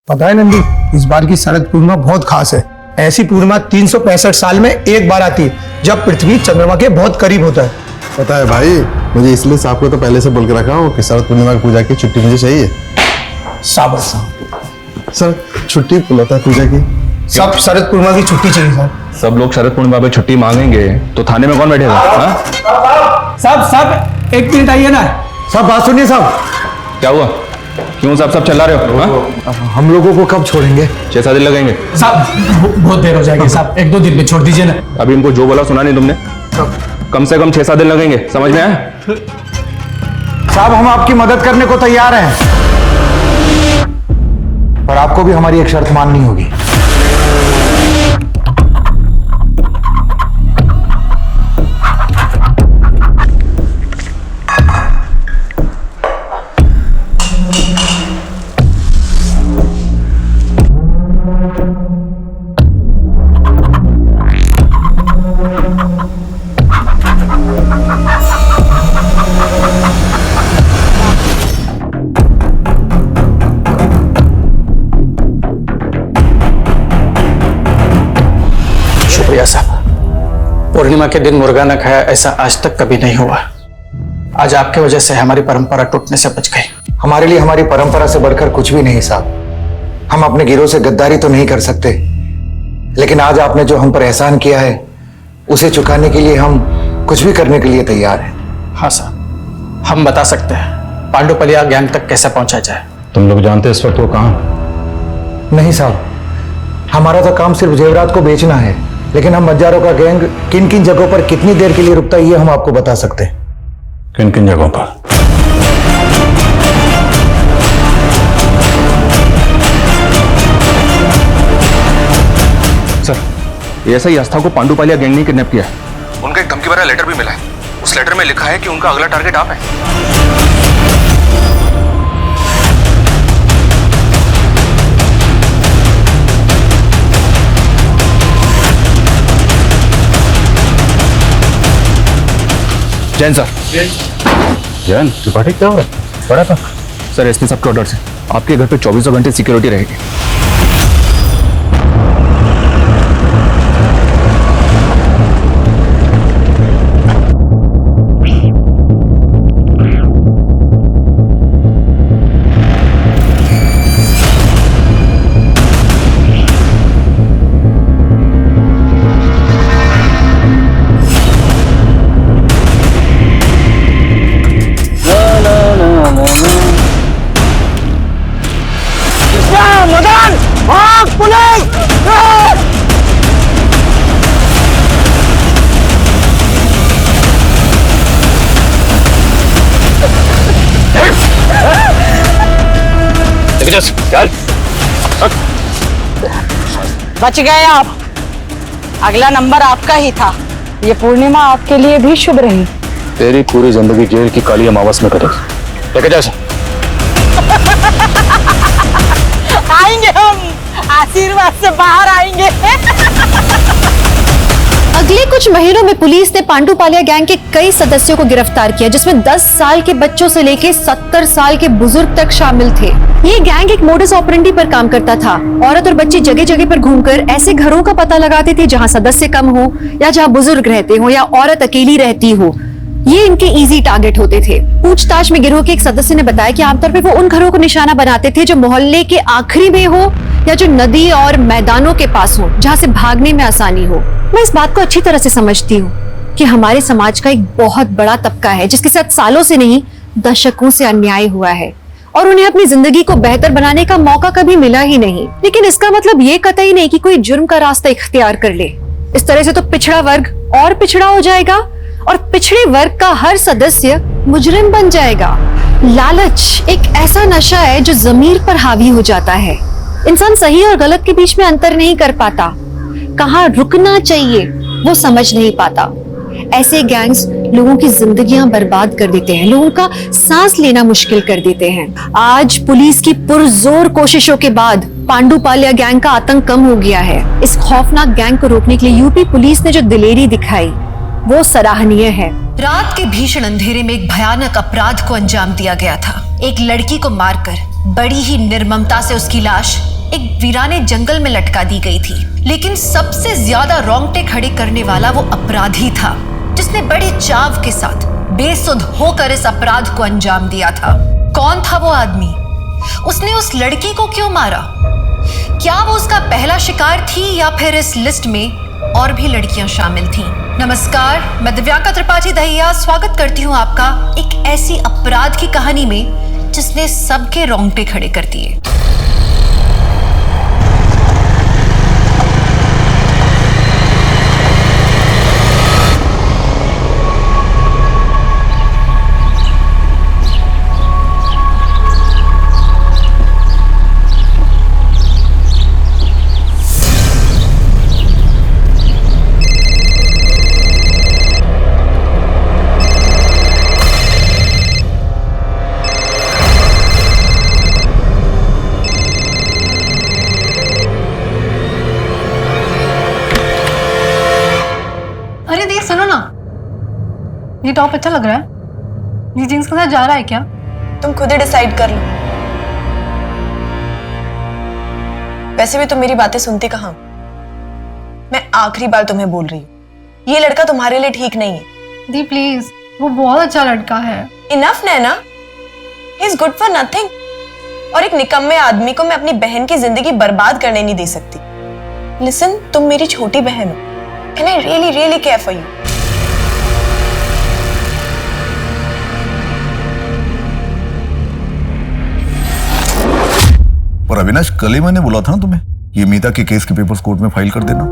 पता है नंदी, इस बार की शरद पूर्णिमा बहुत खास है। ऐसी पूर्णिमा 365 साल में एक बार आती है, जब पृथ्वी चंद्रमा के बहुत करीब होता है। पता है भाई, मुझे इसलिए साहब को तो पहले से बोल के रखा हूँ कि शरद पूर्णिमा की पूजा की छुट्टी मुझे चाहिए। शाबाश सर, छुट्टी बुलाता है पूजा की। सब शरद पूर्णिमा की छुट्टी चाहिए सर। सब लोग शरद पूर्णिमा पे छुट्टी मांगेंगे तो थाने में कौन बैठेगा? साहब एक मिनट आइए ना। साहब बात सुनिए साहब। क्या हुआ? क्यों साहब सब चिल्ला रहे हो? हम लोगों को कब छोड़ेंगे? 6-7 दिन लगेंगे साहब। बहुत देर हो जाएगी साहब, 1-2 दिन में छोड़ दीजिए ना। अभी इनको जो बोला सुना नहीं तुमने? कम से कम 6-7 दिन लगेंगे, समझ में आया? साहब हम आपकी मदद करने को तैयार हैं, पर आपको भी हमारी एक शर्त माननी होगी। पूर्णिमा के दिन मुर्गा न खाया ऐसा आज तक कभी नहीं हुआ। आज आपके वजह से हमारी परंपरा टूटने से बच गई। हमारे लिए हमारी परंपरा से बढ़कर कुछ भी नहीं साहब। हम अपने गिरोह से गद्दारी तो नहीं कर सकते, लेकिन आज आपने जो हम पर एहसान किया है उसे चुकाने के लिए हम कुछ भी करने के लिए तैयार हैं। हाँ साहब, हम बता सकते हैं पांडुपलिया गैंग तक कैसे पहुंचा जाए। तुम लोग जानते इस वक्त वो कहाँ? नहीं साहब, हमारा तो काम सिर्फ जेवरात को बेचना है, लेकिन हम मज्जारों का गैंग किन किन जगहों पर कितनी देर के लिए रुकता है ये हम आपको बता सकते हैं। किन किन जगहों पर? सर, ऐसा ही आस्था को पांडुपालिया गैंग ने किडनैप किया है। उनका एक धमकी भरा लेटर भी मिला है। उस लेटर में लिखा है कि उनका अगला टारगेट आप है। जैन सर। जैन त्रिपाठी, क्या हो रहा है? बड़ा था सर, एसपी साहब के ऑर्डर से आपके घर पे 24 घंटे सिक्योरिटी रहेगी। चल। बच गए आप। अगला नंबर आपका ही था। ये पूर्णिमा आपके लिए भी शुभ रही। तेरी पूरी जिंदगी जेल की काली अमावस में कटे। लेके जा। आएंगे हम, आशीर्वाद से बाहर आएंगे। अगले कुछ महीनों में पुलिस ने पांडुपालिया गैंग के कई सदस्यों को गिरफ्तार किया, जिसमें 10 साल के बच्चों से लेकर 70 साल के बुजुर्ग तक शामिल थे। ये गैंग एक मोडस ऑपरेंडी पर काम करता था। औरत और बच्चे जगह जगह पर घूमकर ऐसे घरों का पता लगाते थे जहां सदस्य कम हो या जहां बुजुर्ग रहते हो या औरत अकेली रहती हो। ये इनके इजी टारगेट होते थे। पूछताछ में गिरोह के एक सदस्य ने बताया कि आमतौर पर वो उन घरों को निशाना बनाते थे जो मोहल्ले के आखिरी में हो या जो नदी और मैदानों के पास हो, जहां से भागने में आसानी हो। मैं इस बात को अच्छी तरह से समझती हूँ कि हमारे समाज का एक बहुत बड़ा तबका है जिसके साथ सालों से नहीं दशकों से अन्याय हुआ है और उन्हें अपनी जिंदगी को बेहतर बनाने का मौका कभी मिला ही नहीं। लेकिन इसका मतलब ये कतई नहीं कि कोई जुर्म का रास्ता इख्तियार कर ले। इस तरह से तो पिछड़ा वर्ग और पिछड़ा हो जाएगा और पिछड़े वर्ग का हर सदस्य मुजरिम बन जाएगा। लालच एक ऐसा नशा है जो जमीर पर हावी हो जाता है। इंसान सही और गलत के बीच में अंतर नहीं कर पाता, कहाँ रुकना चाहिए वो समझ नहीं पाता। ऐसे गैंग्स लोगों की जिंदगियां बर्बाद कर देते हैं, लोगों का सांस लेना मुश्किल कर देते हैं। आज पुलिस की पुरजोर कोशिशों के बाद पांडुपालिया गैंग का आतंक कम हो गया है। इस खौफनाक गैंग को रोकने के लिए यूपी पुलिस ने जो दिलेरी दिखाई वो सराहनीय है। रात के भीषण अंधेरे में एक भयानक अपराध को अंजाम दिया गया था। एक लड़की को मारकर बड़ी ही निर्ममता से उसकी लाश एक वीराने जंगल में लटका दी गई थी। लेकिन सबसे ज्यादा रोंगटे खड़े करने वाला वो अपराधी था जिसने बड़े चाव के साथ बेसुध होकर इस अपराध को अंजाम दिया था। कौन था वो आदमी? उसने उस लड़की को क्यों मारा? क्या वो उसका पहला शिकार थी या फिर इस लिस्ट में और भी लड़कियां शामिल थीं? नमस्कार, मैं दिव्यांका त्रिपाठी दहिया स्वागत करती हूँ आपका एक ऐसी अपराध की कहानी में जिसने सबके रोंगटे खड़े कर दिए। ये टॉप अच्छा लग रहा है। ये जीन्स के साथ जा रहा है क्या? तुम खुद ही डिसाइड कर लो। वैसे भी तुम मेरी बातें सुनती कहाँ? मैं आखिरी बार तुम्हें बोल रही हूँ, ये लड़का तुम्हारे लिए ठीक नहीं है। दी प्लीज, वो बहुत अच्छा लड़का है। Enough Naina, he is good for nothing. और एक निकम्मे आदमी को मैं अपनी बहन की जिंदगी बर्बाद करने नहीं दे सकती। लिसन, तुम मेरी छोटी बहन हो and I really really care for you. पर अविनाश, कल ही मैंने बोला था ना तुम्हें, ये मीता के केस के पेपर्स कोर्ट में फाइल कर देना।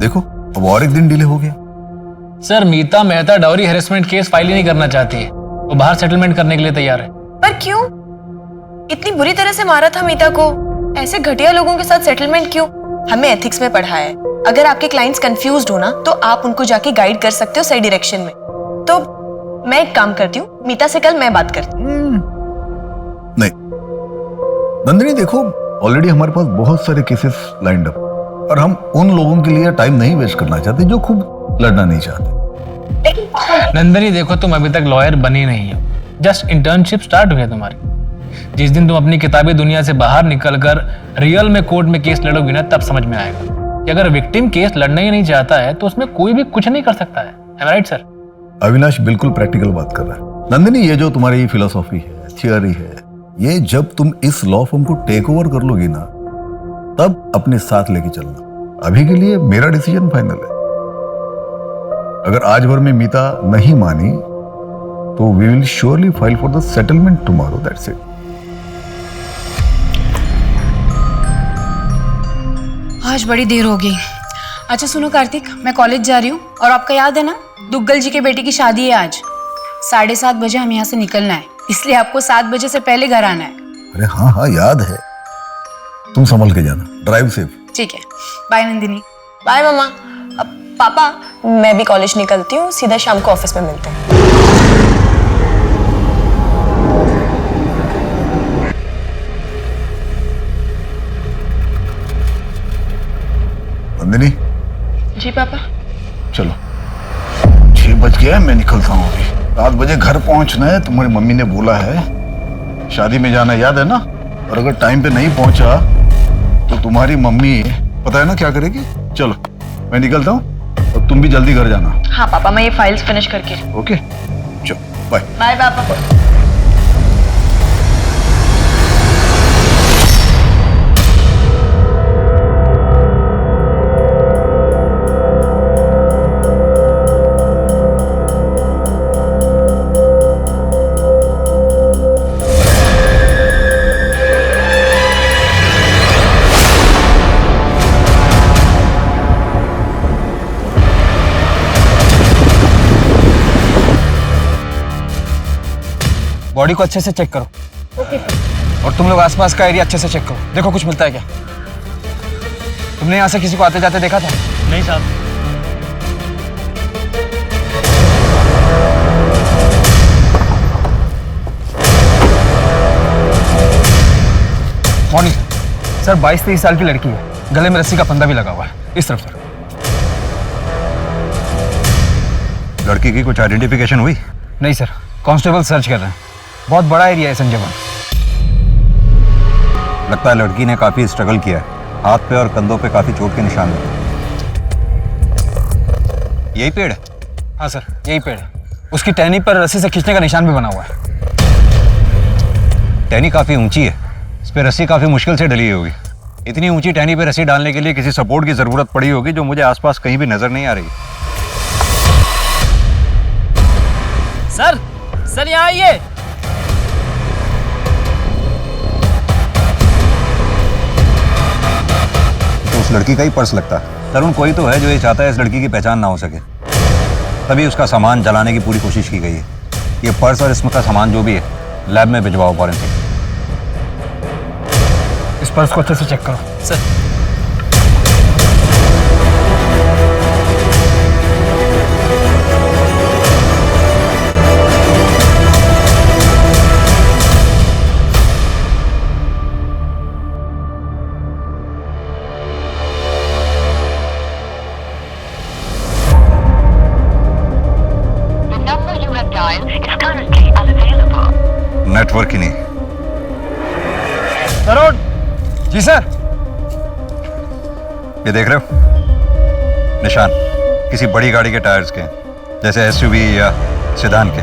देखो अब और एक दिन डिले हो गया। Sir, Meeta Mehta dowry harassment case file ही नहीं करना चाहती है। वो बाहर सेटलमेंट करने के लिए तैयार है। पर क्यों? इतनी बुरी तरह से मारा था मीता को, ऐसे घटिया लोगों के साथ सेटलमेंट क्यों? हमें एथिक्स में पढ़ा है, अगर आपके क्लाइंट्स कंफ्यूज्ड हो ना तो आप उनको जाके गाइड कर सकते हो सही डायरेक्शन में। तो मैं एक काम करती हूँ, मीता से कल मैं बात करती हूँ। नहीं नंदिनी, देखो ऑलरेडी हमारे पास बहुत सारे केसेस लाइंड अप और हम उन लोगों के लिए टाइम नहीं वेस्ट करना चाहते जो खूब लड़ना नहीं चाहते। नंदिनी देखो, तुम अभी तक लॉयर बनी नहीं हो, जस्ट इंटर्नशिप स्टार्ट हुई है तुम्हारी। जिस दिन तुम अपनी किताबी दुनिया से बाहर निकलकर रियल में कोर्ट में केस लड़ोगी ना, तब समझ में आएगा कि अगर विक्टिम केस लड़ना ही नहीं चाहता है तो उसमें कोई भी कुछ नहीं कर सकता है। Am I right, sir? Avinash बिल्कुल प्रैक्टिकल बात कर रहा है। नंदिनी, ये जो तुम्हारी फिलोसॉफी है, थियोरी है, ये जब तुम इस लॉ फॉर्म को टेक ओवर कर लोगी ना, तब अपने साथ लेके चलना। अभी के लिए मेरा डिसीजन फाइनल है। अगर आज भर में मीता नहीं मानी तो we will surely file for the settlement tomorrow, that's it. आज बड़ी देर हो गई। अच्छा सुनो कार्तिक, मैं कॉलेज जा रही हूँ और आपका याद है ना, दुग्गल जी के बेटे की शादी है आज। 7:30 बजे हम यहाँ से निकलना है, इसलिए आपको 7 बजे से पहले घर आना है। अरे हाँ हाँ याद है। तुम संभल के जाना, ड्राइव सेफ। ठीक है, बाय नंदिनी। बाय मामा। अब पापा, मैं भी कॉलेज निकलती हूँ, सीधा शाम को ऑफिस में मिलते हैं। नंदिनी, जी पापा। चलो 6 बज गया, मैं निकलता हूँ अभी। 7 बजे घर पहुंचना है, तुम्हारी मम्मी ने बोला है। शादी में जाना याद है ना? और अगर टाइम पे नहीं पहुंचा तो तुम्हारी मम्मी पता है ना क्या करेगी। चलो मैं निकलता हूँ और तुम भी जल्दी घर जाना। हाँ पापा, मैं ये फाइल्स फिनिश करके। ओके, चलो बाय। बाय पापा। बॉडी को अच्छे से चेक करो। Okay sir. और तुम लोग आसपास का एरिया अच्छे से चेक करो, देखो कुछ मिलता है क्या। तुमने यहाँ से किसी को आते जाते देखा था? नहीं साहब। Morning sir. 22-23 साल की लड़की है, गले में रस्सी का फंदा भी लगा हुआ है। इस तरफ सर। लड़की की कुछ आइडेंटिफिकेशन हुई? नहीं सर, कांस्टेबल सर्च कर रहे हैं। बहुत बड़ा एरिया है संजय वन। लगता है लड़की ने काफी स्ट्रगल किया है, हाथ पे और कंधों पे काफी चोट के निशान हैं। यही पेड़ है? हाँ सर, यही पेड़ है। उसकी टहनी पर रस्सी से खींचने का निशान भी बना हुआ है। टहनी काफी ऊंची है, इस पे रस्सी काफी मुश्किल से डली होगी। इतनी ऊंची टहनी पे रस्सी डालने के लिए किसी सपोर्ट की जरूरत पड़ी होगी, जो मुझे आसपास कहीं भी नजर नहीं आ रही। सर यहाँ आइए। तो उस लड़की का ही पर्स लगता है। तरुण कोई तो है जो ये चाहता है इस लड़की की पहचान ना हो सके, तभी उसका सामान जलाने की पूरी कोशिश की गई है। ये पर्स और इसमें का सामान जो भी है लैब में भिजवाओ फॉरेंसिक। इस पर्स को अच्छे से चेक करो सर। नेटवर्क ही नहीं। तरुण जी सर। ये देख रहे हो निशान? किसी बड़ी गाड़ी के टायर्स के, जैसे एसयूवी या सेडान के।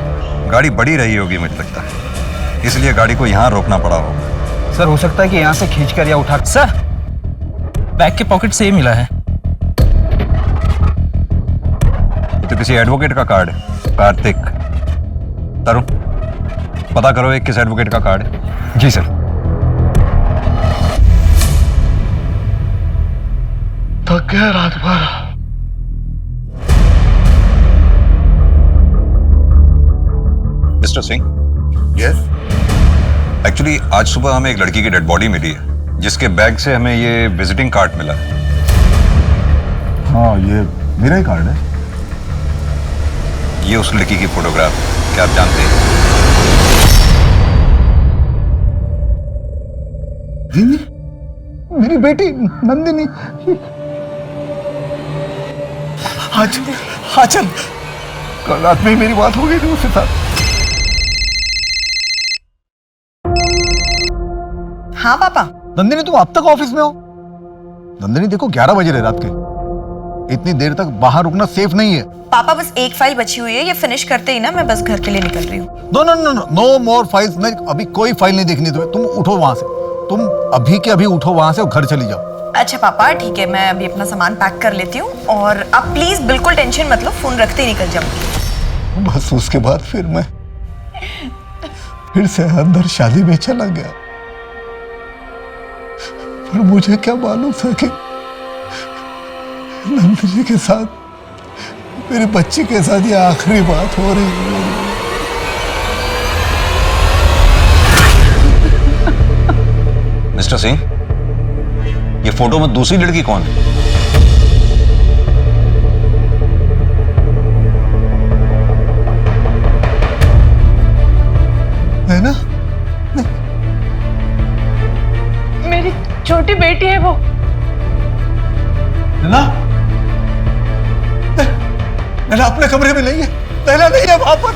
गाड़ी बड़ी रही होगी मुझे लगता है, इसलिए गाड़ी को यहाँ रोकना पड़ा होगा। सर हो सकता है कि यहाँ से खींचकर या उठा। सर बैग के पॉकेट से ही मिला है। ये तो किसी एडवोकेट का कार्ड है। कार्तिक। तरुण पता करो एक किस एडवोकेट का कार्ड है। जी सर। थक गया रात भर। मिस्टर सिंह। यस। एक्चुअली आज सुबह हमें एक लड़की की डेड बॉडी मिली है, जिसके बैग से हमें ये विजिटिंग कार्ड मिला। हाँ ये मेरा ही कार्ड है। ये उस लड़की की फोटोग्राफ है, क्या आप जानते हैं? मेरी बेटी नंदिनी। आज चल, कल रात में ही मेरी बात हो गई थी उसके साथ। हाँ पापा। नंदिनी तुम अब तक ऑफिस में हो? नंदिनी देखो 11 बजे रहे रात के, इतनी देर तक बाहर रुकना सेफ नहीं है। पापा बस एक फाइल बची हुई है, ये फिनिश करते ही ना मैं बस घर के लिए निकल रही हूँ। No no no no no more files. नहीं, अभी कोई फाइल नहीं देखनी तुम्हें। तुम उठो वहां से, तुम अभी के अभी उठो वहां से और घर चली जाओ। अच्छा पापा ठीक है, मैं अभी अपना सामान पैक कर लेती हूँ और आप प्लीज बिल्कुल टेंशन मत लो, फोन रखते ही निकल जाऊंगी। बस उसके बाद फिर मैं फिर से अंदर शादी में चला गया, पर मुझे क्या मालूम था कि नंदिनी के साथ, मेरी बच्ची के साथ ये आखिरी बात हो रही है। मिस्टर सिंह, ये फोटो में दूसरी लड़की कौन है? नैना? मेरी छोटी बेटी है वो। नैना? नैना अपने कमरे में नहीं है, नैना नहीं है वहां पर।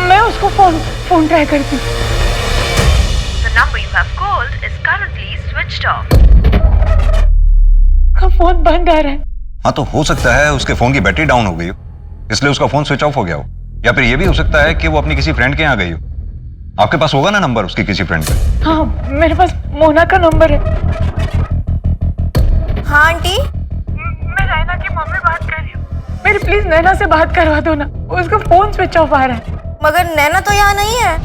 मैं उसको फोन ट्राई करती हूँ। The number you have called is currently switched off. का फोन बंद आ रहा है। हाँ, तो हो सकता है उसके फोन की बैटरी डाउन हो गई हो, इसलिए उसका फोन स्विच ऑफ हो गया हो। या फिर ये भी हो सकता है कि वो अपनी किसी फ्रेंड के यहाँ गई हो। आपके पास होगा ना नंबर उसकी किसी फ्रेंड का? हाँ, मेरे पास मोना का नंबर है। हाँ आंटी, मैं नैना की मम्मी बात कर रही हूँ। मेरी प्लीज नैना से बात करवा दो ना, उसका फोन स्विच ऑफ आ रहा है। मगर नैना तो यहाँ नहीं है।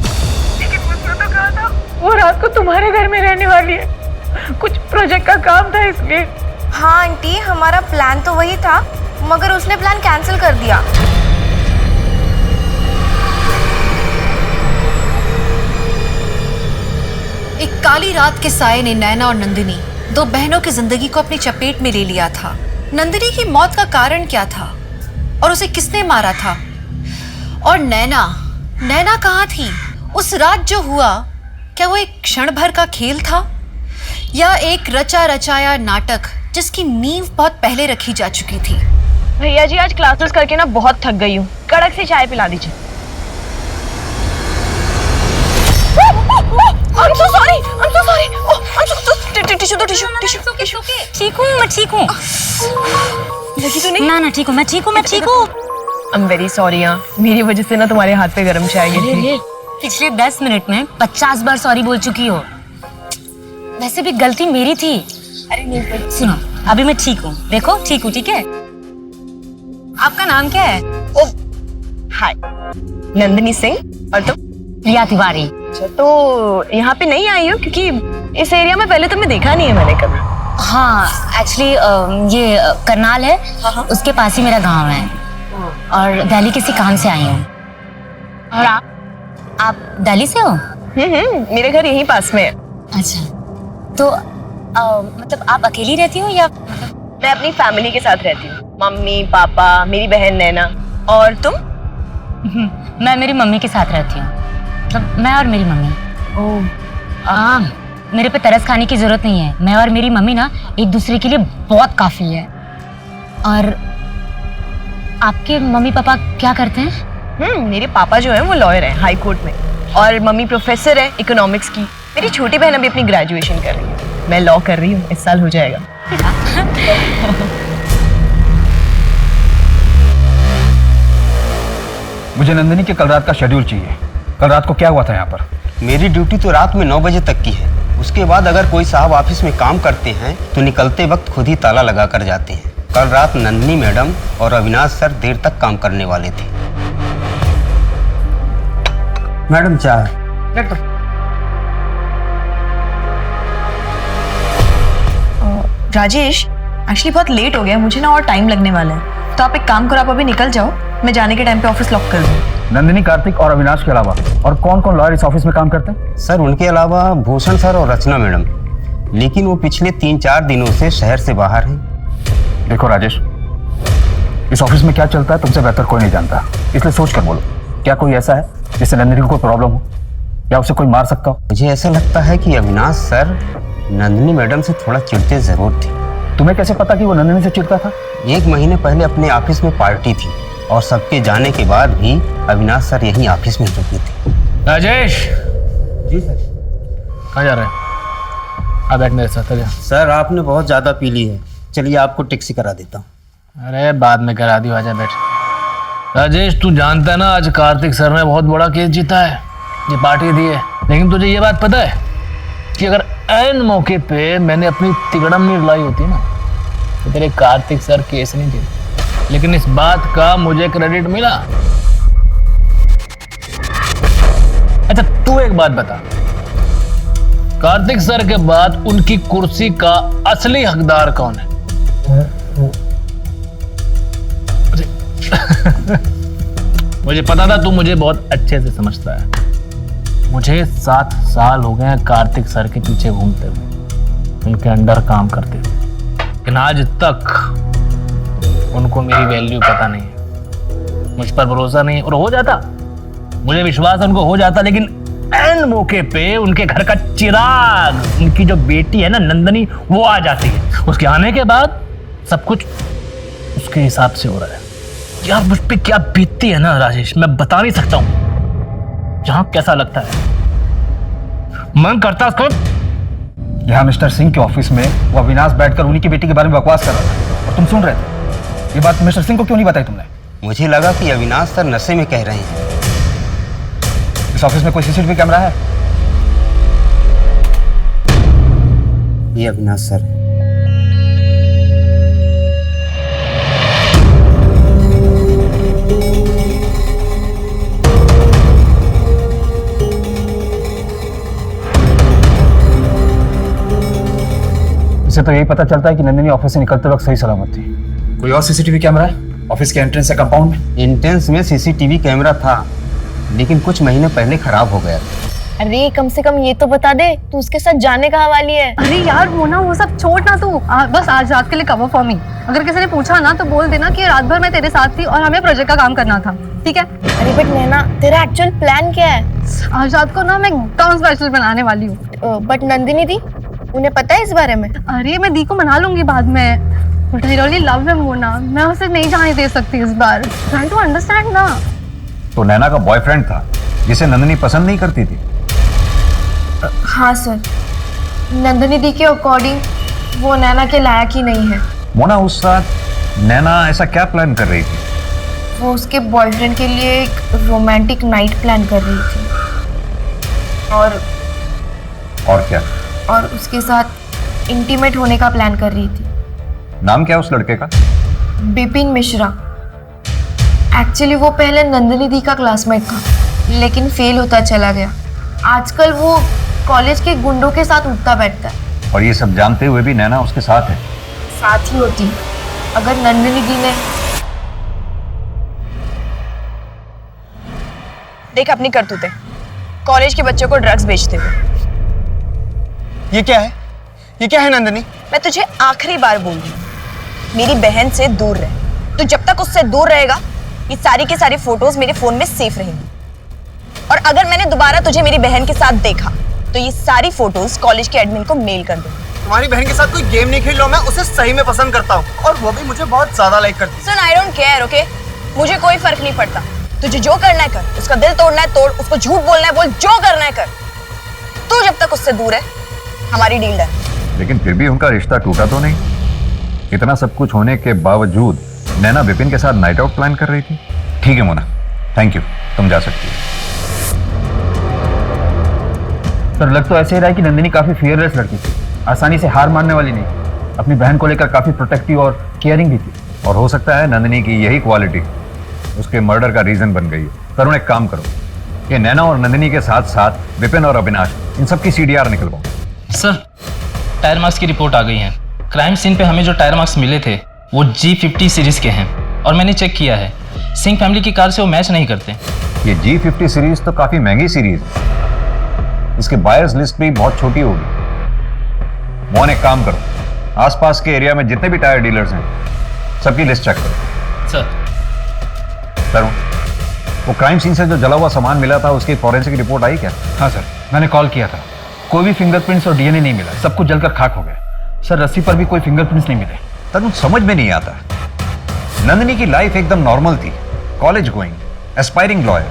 लेकिन उसने तो कहा था वो रात को तुम्हारे घर में रहने वाली है। कुछ प्रोजेक्ट का काम था इसलिए। हाँ आंटी, हमारा प्लान तो वही था, मगर उसने प्लान कैंसिल कर दिया। एक काली रात के साये ने नैना और नंदिनी, दो बहनों की जिंदगी को अपनी चपेट में ले लिया था। नंदिनी की मौत का कारण क्या था और उसे किसने मारा था? और नैना कहाँ थी उस रात? जो हुआ, क्या वो एक क्षण भर का खेल था या एक रचा रचाया नाटक जिसकी नींव बहुत पहले रखी जा चुकी थी? भैया जी, आज क्लासेस करके ना बहुत थक गई हूँ, कड़क सी चाय पिला दीजिए। I'm so sorry. टिश्यू। ठीक हूँ, मैं ठीक हूँ। लगी तो नहीं? ना ठीक हूँ, मैं ठीक हूँ। I'm very sorry यार, मेरी वजह से ना तुम्हारे हाथ पे गरम चाय गिरी थी। पिछले 10 मिनट में 50 बार सॉरी बोल चुकी हो। वैसे भी गलती मेरी थी। अरे नहीं, सुनो, अभी मैं ठीक हूँ। देखो, ठीक हूँ, ठीक है? आपका नाम क्या है? ओ, हाय, नंदिनी सिंह। और तुम? प्रिया तिवारी। अच्छा, तो यहाँ पे नहीं आई हो क्योंकि इस एरिया में पहले तुम्हें देखा नहीं है मैंने कभी। हाँ, एक्चुअली ये करनाल है, उसके पास ही मेरा गांव है और दिल्ली किसी काम से आई हूँ। और आप दिल्ली से हो? मेरे घर यहीं पास में है। अच्छा, तो मतलब आप अकेली रहती हो या? मैं अपनी फैमिली के साथ रहती हूँ, मम्मी पापा, मेरी बहन नैना। और तुम? मैं मेरी मम्मी के साथ रहती हूँ, मतलब मैं और मेरी मम्मी। ओह, मेरे पे तरस खाने की जरूरत नहीं है। मैं और मेरी मम्मी ना एक दूसरे के लिए बहुत काफी है। और आपके मम्मी पापा क्या करते हैं? मेरे पापा जो है वो लॉयर है हाई कोर्ट में, और मम्मी प्रोफेसर है इकोनॉमिक्स की। मेरी छोटी बहन अभी अपनी ग्रेजुएशन कर रही है। मैं लॉ कर रही हूँ, इस साल हो जाएगा। मुझे नंदिनी के कल रात का शेड्यूल चाहिए। कल रात को क्या हुआ था यहाँ पर? मेरी ड्यूटी तो रात में 9 बजे तक की है। उसके बाद अगर कोई साहब ऑफिस में काम करते हैं तो निकलते वक्त खुद ही ताला लगा कर जाते हैं। कल रात नंदिनी मैडम और अविनाश सर देर तक काम करने वाले थे। मैडम चाय। राजेश, एक्चुअली बहुत लेट हो गया, मुझे ना और टाइम लगने वाला है। तो आप एक काम करो, आप अभी निकल जाओ, मैं जाने के टाइम पे ऑफिस लॉक कर दूँ। नंदिनी, कार्तिक और अविनाश के अलावा और कौन कौन लॉयर इस ऑफिस में काम करते हैं? सर, उनके अलावा भूषण सर और रचना मैडम, लेकिन वो पिछले 3-4 दिनों से शहर से बाहर हैं। देखो राजेश, इस ऑफिस में क्या चलता है तुमसे बेहतर कोई नहीं जानता, इसलिए सोच कर बोलो, क्या कोई ऐसा है जिससे नंदिनी को कोई प्रॉब्लम हो या उसे कोई मार सकता हो? मुझे ऐसा लगता है कि अविनाश सर नंदिनी मैडम से थोड़ा चिढ़ते जरूर थे। तुम्हें कैसे पता कि वो नंदिनी से चिढ़ता था? 1 महीने पहले अपने ऑफिस में पार्टी थी और सबके जाने के बाद भी अविनाश सर यहीं ऑफिस में रुके थे। राजेश। जी सर। कहाँ जा रहे हैं? आ बैठ मेरे साथ। आजा। सर, आपने बहुत ज्यादा पी ली है, चलिए आपको टैक्सी करा देता हूँ। अरे बाद में करा दियो, आजा बैठ। राजेश, तू जानता है ना आज कार्तिक सर ने बहुत बड़ा केस जीता है, ये पार्टी दी है। लेकिन तुझे ये बात पता है कि अगर ऐन मौके पे मैंने अपनी तिगड़म नहीं लाई होती ना तो तेरे कार्तिक सर केस नहीं जीते। लेकिन इस बात का मुझे क्रेडिट मिला। अच्छा, तू एक बात बता, कार्तिक सर के बाद उनकी कुर्सी का असली हकदार कौन है? मुझे पता था तू मुझे बहुत अच्छे से समझता है। मुझे 7 साल हो गए हैं कार्तिक सर के पीछे घूमते हुए। उनके अंडर काम करते थे, लेकिन आज तक उनको मेरी वैल्यू पता नहीं है, मुझ पर भरोसा नहीं है। और हो जाता, मुझे विश्वास है उनको हो जाता, लेकिन एन मौके पे उनके घर का चिराग, उनकी जो बेटी है ना नंदनी, वो आ जाती है। उसके आने के बाद सब कुछ उसके हिसाब से हो रहा है। यार मुझ पे क्या बीतती है ना राजेश, मैं बता नहीं सकता हूँ। जहां कैसा लगता है, मन करता उसको। यहाँ मिस्टर सिंह के ऑफिस में वो अविनाश बैठकर उन्हीं की बेटी के बारे में बकवास कर रहा था और तुम सुन रहे थे। ये बात मिस्टर सिंह को क्यों नहीं बताई तुमने? मुझे लगा कि अविनाश सर नशे में कह रहे हैं। इस ऑफिस में कोई सीसीटीवी कैमरा है? ये अविनाश सर। इससे तो यही पता चलता है कि नंदिनी ऑफिस से निकलते वक्त सही सलामत थी। कोई और सीसीटीवी कैमरा है ऑफिस के एंट्रेंस या कंपाउंड में? एंट्रेंस में सीसीटीवी कैमरा था, लेकिन कुछ महीने पहले खराब हो गया था। अरे कम से कम ये तो बता दे, तू उसके साथ जाने कहाँ वाली है? अरे यार मोना, वो सब छोड़ ना तू, बस आज रात के लिए कवर फॉर मी। अगर किसी ने पूछा ना तो बोल देना कि रात भर मैं तेरे साथ थी और हमें प्रोजेक्ट का काम करना था, ठीक है? अरे बट नैना, तेरा एक्चुअल प्लान क्या है? आज रात को ना मैं टाउन स्पेशल बनाने वाली हूँ। बट नंदिनी दी, उन्हें पता है इस बारे में? अरे मैं दी को मना लूंगी बाद में। But I really love him Mona, मैं उसे नहीं जाने दे सकती इस बार। ट्राई टू अंडरस्टैंड ना। तो नैना का बॉयफ्रेंड था जिसे नंदिनी पसंद नहीं करती थी? हाँ सर, नंदिनी दी के अकॉर्डिंग वो नैना के लायक ही नहीं है। मोना, उस रात नैना ऐसा क्या प्लान कर रही थी? वो उसके बॉयफ्रेंड के लिए एक रोमांटिक नाइट प्लान कर रही थी और क्या? और उसके साथ इंटीमेट होने का प्लान कर रही थी। नाम क्या उस लड़के का? बिपिन मिश्रा। एक्चुअली वो पहले नंदिनी दी का क्लासमेट था, लेकिन फेल होता चला गया। आजकल वो कॉलेज के गुंडों के साथ उठता बैठता है। और ये सब जानते हुए भी नैना उसके साथ है? साथ ही होती अगर नंदिनी दी ने। देख अपनी करतूतें, कॉलेज के बच्चों को ड्रग्स बेचते हुए। ये क्या है? ये क्या है नंदिनी? मैं तुझे आखिरी बार बोल रही हूँ, मेरी बहन से दूर रह। तू जब तक उससे दूर रहेगा, ये सारी की सारी फोटोज मेरे फोन में सेफ रहेंगी। और अगर मैंने दोबारा तुझे मेरी बहन के साथ देखा, तो ये सारी फोटोज कॉलेज के एडमिन को मेल कर दूंगी। तुम्हारी बहन के साथ कोई गेम नहीं खेल रहा, मैं उसे सही में पसंद करता हूँ और वो भी मुझे बहुत ज्यादा लाइक करती है। सुन, आई डोंट केयर, ओके? मुझे कोई फर्क नहीं पड़ता। तुझे जो करना है कर, उसका दिल तोड़ना है तोड़, उसको झूठ बोलना है बोल, जो करना है कर। तू जब तक उससे दूर है, हमारी डील डन। लेकिन फिर भी उनका रिश्ता टूटा तो नहीं? इतना सब कुछ होने के बावजूद नैना विपिन के साथ नाइट आउट प्लान कर रही थी। ठीक है मोना, थैंक यू, तुम जा सकती हो। सर लग तो ऐसे ही रहा है कि नंदिनी काफी फियरलेस लड़की थी, आसानी से हार मानने वाली नहीं। अपनी बहन को लेकर काफी प्रोटेक्टिव और केयरिंग भी थी। और हो सकता है नंदिनी की यही क्वालिटी उसके मर्डर का रीजन बन गई है। तरुण, एक काम करो, ये नैना और नंदिनी के साथ साथ विपिन और अविनाश, इन सब की CDR निकलवाओ। सर, टायर मार्क्स की रिपोर्ट आ गई है। क्राइम सीन पे हमें जो टायर मार्क्स मिले थे वो G50 सीरीज के हैं, और मैंने चेक किया है, सिंह फैमिली की कार से वो मैच नहीं करते। ये G50 सीरीज तो काफी महंगी सीरीज है, इसके बायर्स लिस्ट भी बहुत छोटी होगी। मोहन, एक काम करो, आसपास के एरिया में जितने भी टायर डीलर्स हैं सबकी लिस्ट चेक करो। सर। तरुण, वो क्राइम सीन से जो जला हुआ सामान मिला था उसकी फॉरेंसिक रिपोर्ट आई क्या? हाँ सर, मैंने कॉल किया था, कोई भी फिंगरप्रिंट्स और DNA नहीं मिला, सब कुछ जलकर खाक हो गया। सर रस्सी पर भी कोई फिंगरप्रिंट्स नहीं मिले। तरुण, समझ में नहीं आता, नंदिनी की लाइफ एकदम नॉर्मल थी, कॉलेज गोइंग, एस्पायरिंग लॉयर,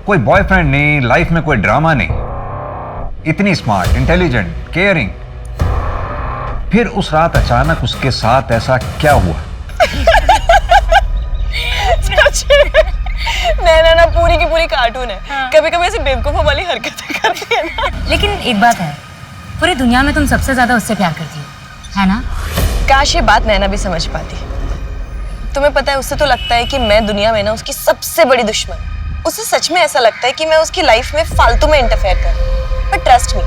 कोई बॉयफ्रेंड नहीं, लाइफ में कोई ड्रामा नहीं, इतनी स्मार्ट, इंटेलिजेंट, केयरिंग। फिर उस रात अचानक उसके साथ ऐसा क्या हुआ? नैना ना पूरी की पूरी कार्टून है। हाँ। कभी कभी ऐसी बेवकूफों वाली हरकतें करती है ना। लेकिन एक बात है, पूरी दुनिया में तुम सबसे ज्यादा उससे प्यार करती हो, है ना? काश ये बात नैना भी समझ पाती। तुम्हें पता है, उससे तो लगता है कि मैं दुनिया में ना उसकी सबसे बड़ी दुश्मन। उसे सच में ऐसा लगता है कि मैं उसकी लाइफ में फालतू में इंटरफेयर कर रही हूं। But trust me,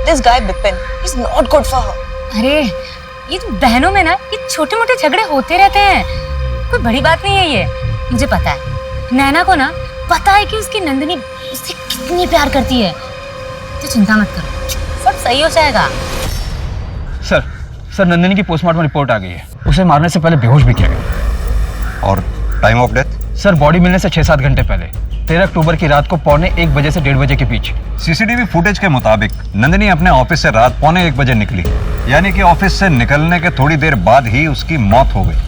this guy Bipin is not good for her. अरे ये तो बहनों में ना ये छोटे मोटे झगड़े होते रहते हैं, कोई बड़ी बात नहीं है ये। मुझे पता है, नैना को ना पता है कि उसकी नंदिनी उससे कितनी प्यार करती है, तो चिंता मत करो, सब सही हो जाएगा। सर नंदिनी की पोस्टमार्टम रिपोर्ट आ गई है। उसे मारने से पहले बेहोश भी किया गया। और time of death? Sir body मिलने से 6-7 घंटे पहले, 13 अक्टूबर की रात को 1:45 बजे से 1:30 बजे के बीच। सीसीटीवी फुटेज के मुताबिक नंदिनी अपने ऑफिस से रात 1:45 बजे निकली, यानी कि ऑफिस से निकलने के थोड़ी देर बाद ही उसकी मौत हो गई।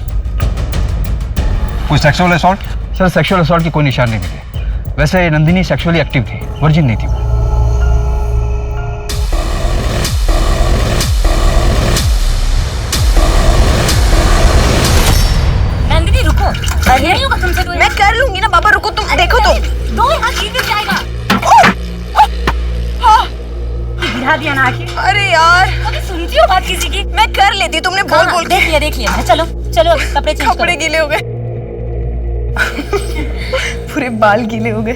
कोई sexual assault? Sir sexual assault की कोई निशान नहीं मिले। वैसे नंदिनी सेक्सुअली एक्टिव थी, वर्जिन नहीं थी वो। नंदिनी रुको, नहीं होगा तुमसे। मैं कर लूंगी ना पापा, रुको तुम। देखो तुम दो हाथ गिर जाएगा। गिरा दिया ना आखिर। अरे यार कभी सुनती हो बात किसी की? मैं कर लेती, तुमने बोल देख लिया। चलो कपड़े चेंज कपड़े गीले हो गए। पूरे बाल गीले हो गए।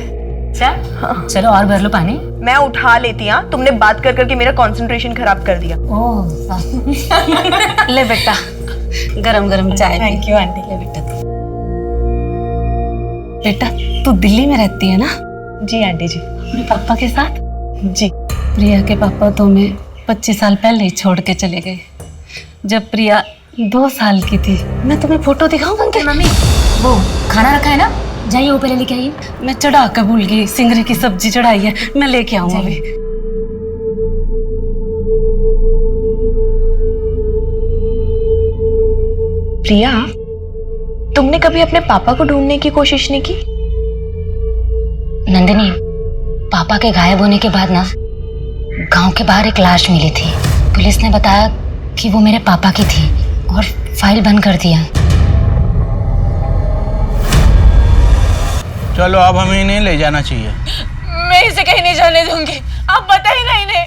चलो और भर लो पानी। मैं उठा लेती। हाँ, तुमने बात कर करके मेरा कंसंट्रेशन खराब कर दिया। ले बेटा, गरम गरम चाय। Thank you aunty. ले बेटा तू दिल्ली में रहती है ना? जी आंटी जी। अपने पापा के साथ? जी। प्रिया के पापा तो हमें 25 साल पहले ही छोड़ के चले गए, जब प्रिया 2 साल की थी। मैं तुम्हें फोटो दिखाऊं उनके? मम्मी वो खाना रखा है ना, जाइए वो पहले लेके आइए। मैं चढ़ा कर भूल गई, सिंगरे की सब्जी चढ़ाई है, मैं लेके आऊँ अभी। प्रिया, तुमने कभी अपने पापा को ढूंढने की कोशिश नहीं की? नंदिनी, पापा के गायब होने के बाद ना गांव के बाहर एक लाश मिली थी। पुलिस ने बताया कि वो मेरे पापा की थी और फाइल बंद कर दिया। चलो अब हमें इन्हें ले जाना चाहिए। मैं इसे कहीं नहीं जाने दूंगी। आप बताइए ना इन्हें,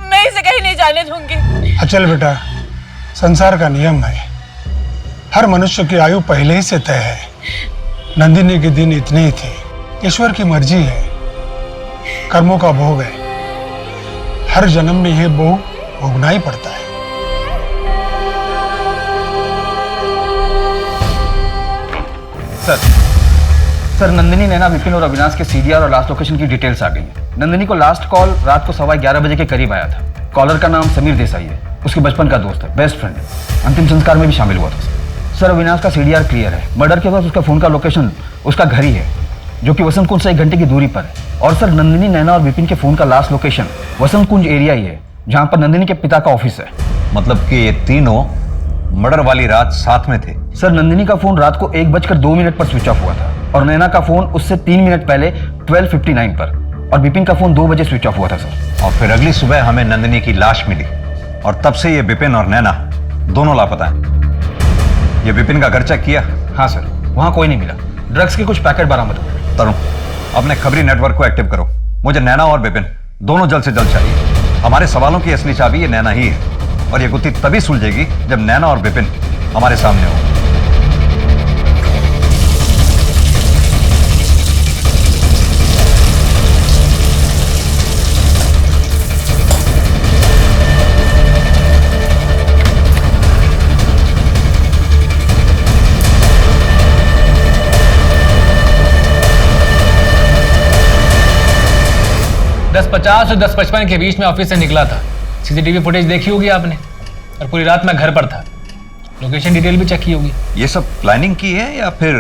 मैं इसे कहीं नहीं जाने दूंगी। अचल बेटा, संसार का नियम है, हर मनुष्य की आयु पहले ही से तय है। नंदिनी के दिन इतने ही थे। ईश्वर की मर्जी है, कर्मों का भोग है। हर जन्म में यह भोग भोगना ही पड़ता है। सर नंदिनी, नैना, विपिन और अविनाश के सीडीआर और लास्ट लोकेशन की डिटेल्स आ गई हैं। नंदिनी को लास्ट कॉल रात को 11:15 बजे के करीब आया था। कॉलर का नाम समीर देसाई है, उसके बचपन का दोस्त है, बेस्ट फ्रेंड है। अंतिम संस्कार में भी शामिल हुआ था। सर अविनाश का सीडीआर क्लियर है। मर्डर के बाद उसका फोन का लोकेशन उसका घर ही है, जो कि वसंत कुंज से 1 घंटे की दूरी पर है। और सर नंदिनी, नैना और विपिन के फोन का लास्ट लोकेशन वसंत कुंज एरिया ही है, जहां पर नंदिनी के पिता का ऑफिस है। मतलब कि ये तीनों मर्डर वाली रात साथ में थे? सर नंदिनी का फोन रात को 1:02 पर स्विच ऑफ हुआ था और नैना का फोन उससे 3 मिनट पहले 12:59 पर, और विपिन का फोन 2 बजे स्विच ऑफ हुआ था सर। और फिर अगली सुबह हमें नंदिनी की लाश मिली और तब से ये विपिन और नैना दोनों लापता हैं। ये विपिन का घर चेक किया? हाँ सर, वहां कोई नहीं मिला। ड्रग्स के कुछ पैकेट बरामद हुए। तरुण, अपने खबरी नेटवर्क को एक्टिव करो। मुझे नैना और विपिन दोनों जल्द से जल्द चाहिए। हमारे सवालों की असली चाबी ये नैना ही है, और ये गुत्थी तभी सुलझेगी जब नैना और विपिन हमारे सामने हो। दस 10:50 और 10:55 के बीच में ऑफिस से निकला था। सीसीटीवी फुटेज देखी होगी आपने, और पूरी रात मैं घर पर था। लोकेशन डिटेल भी चेक की होगी। ये सब प्लानिंग की है या फिर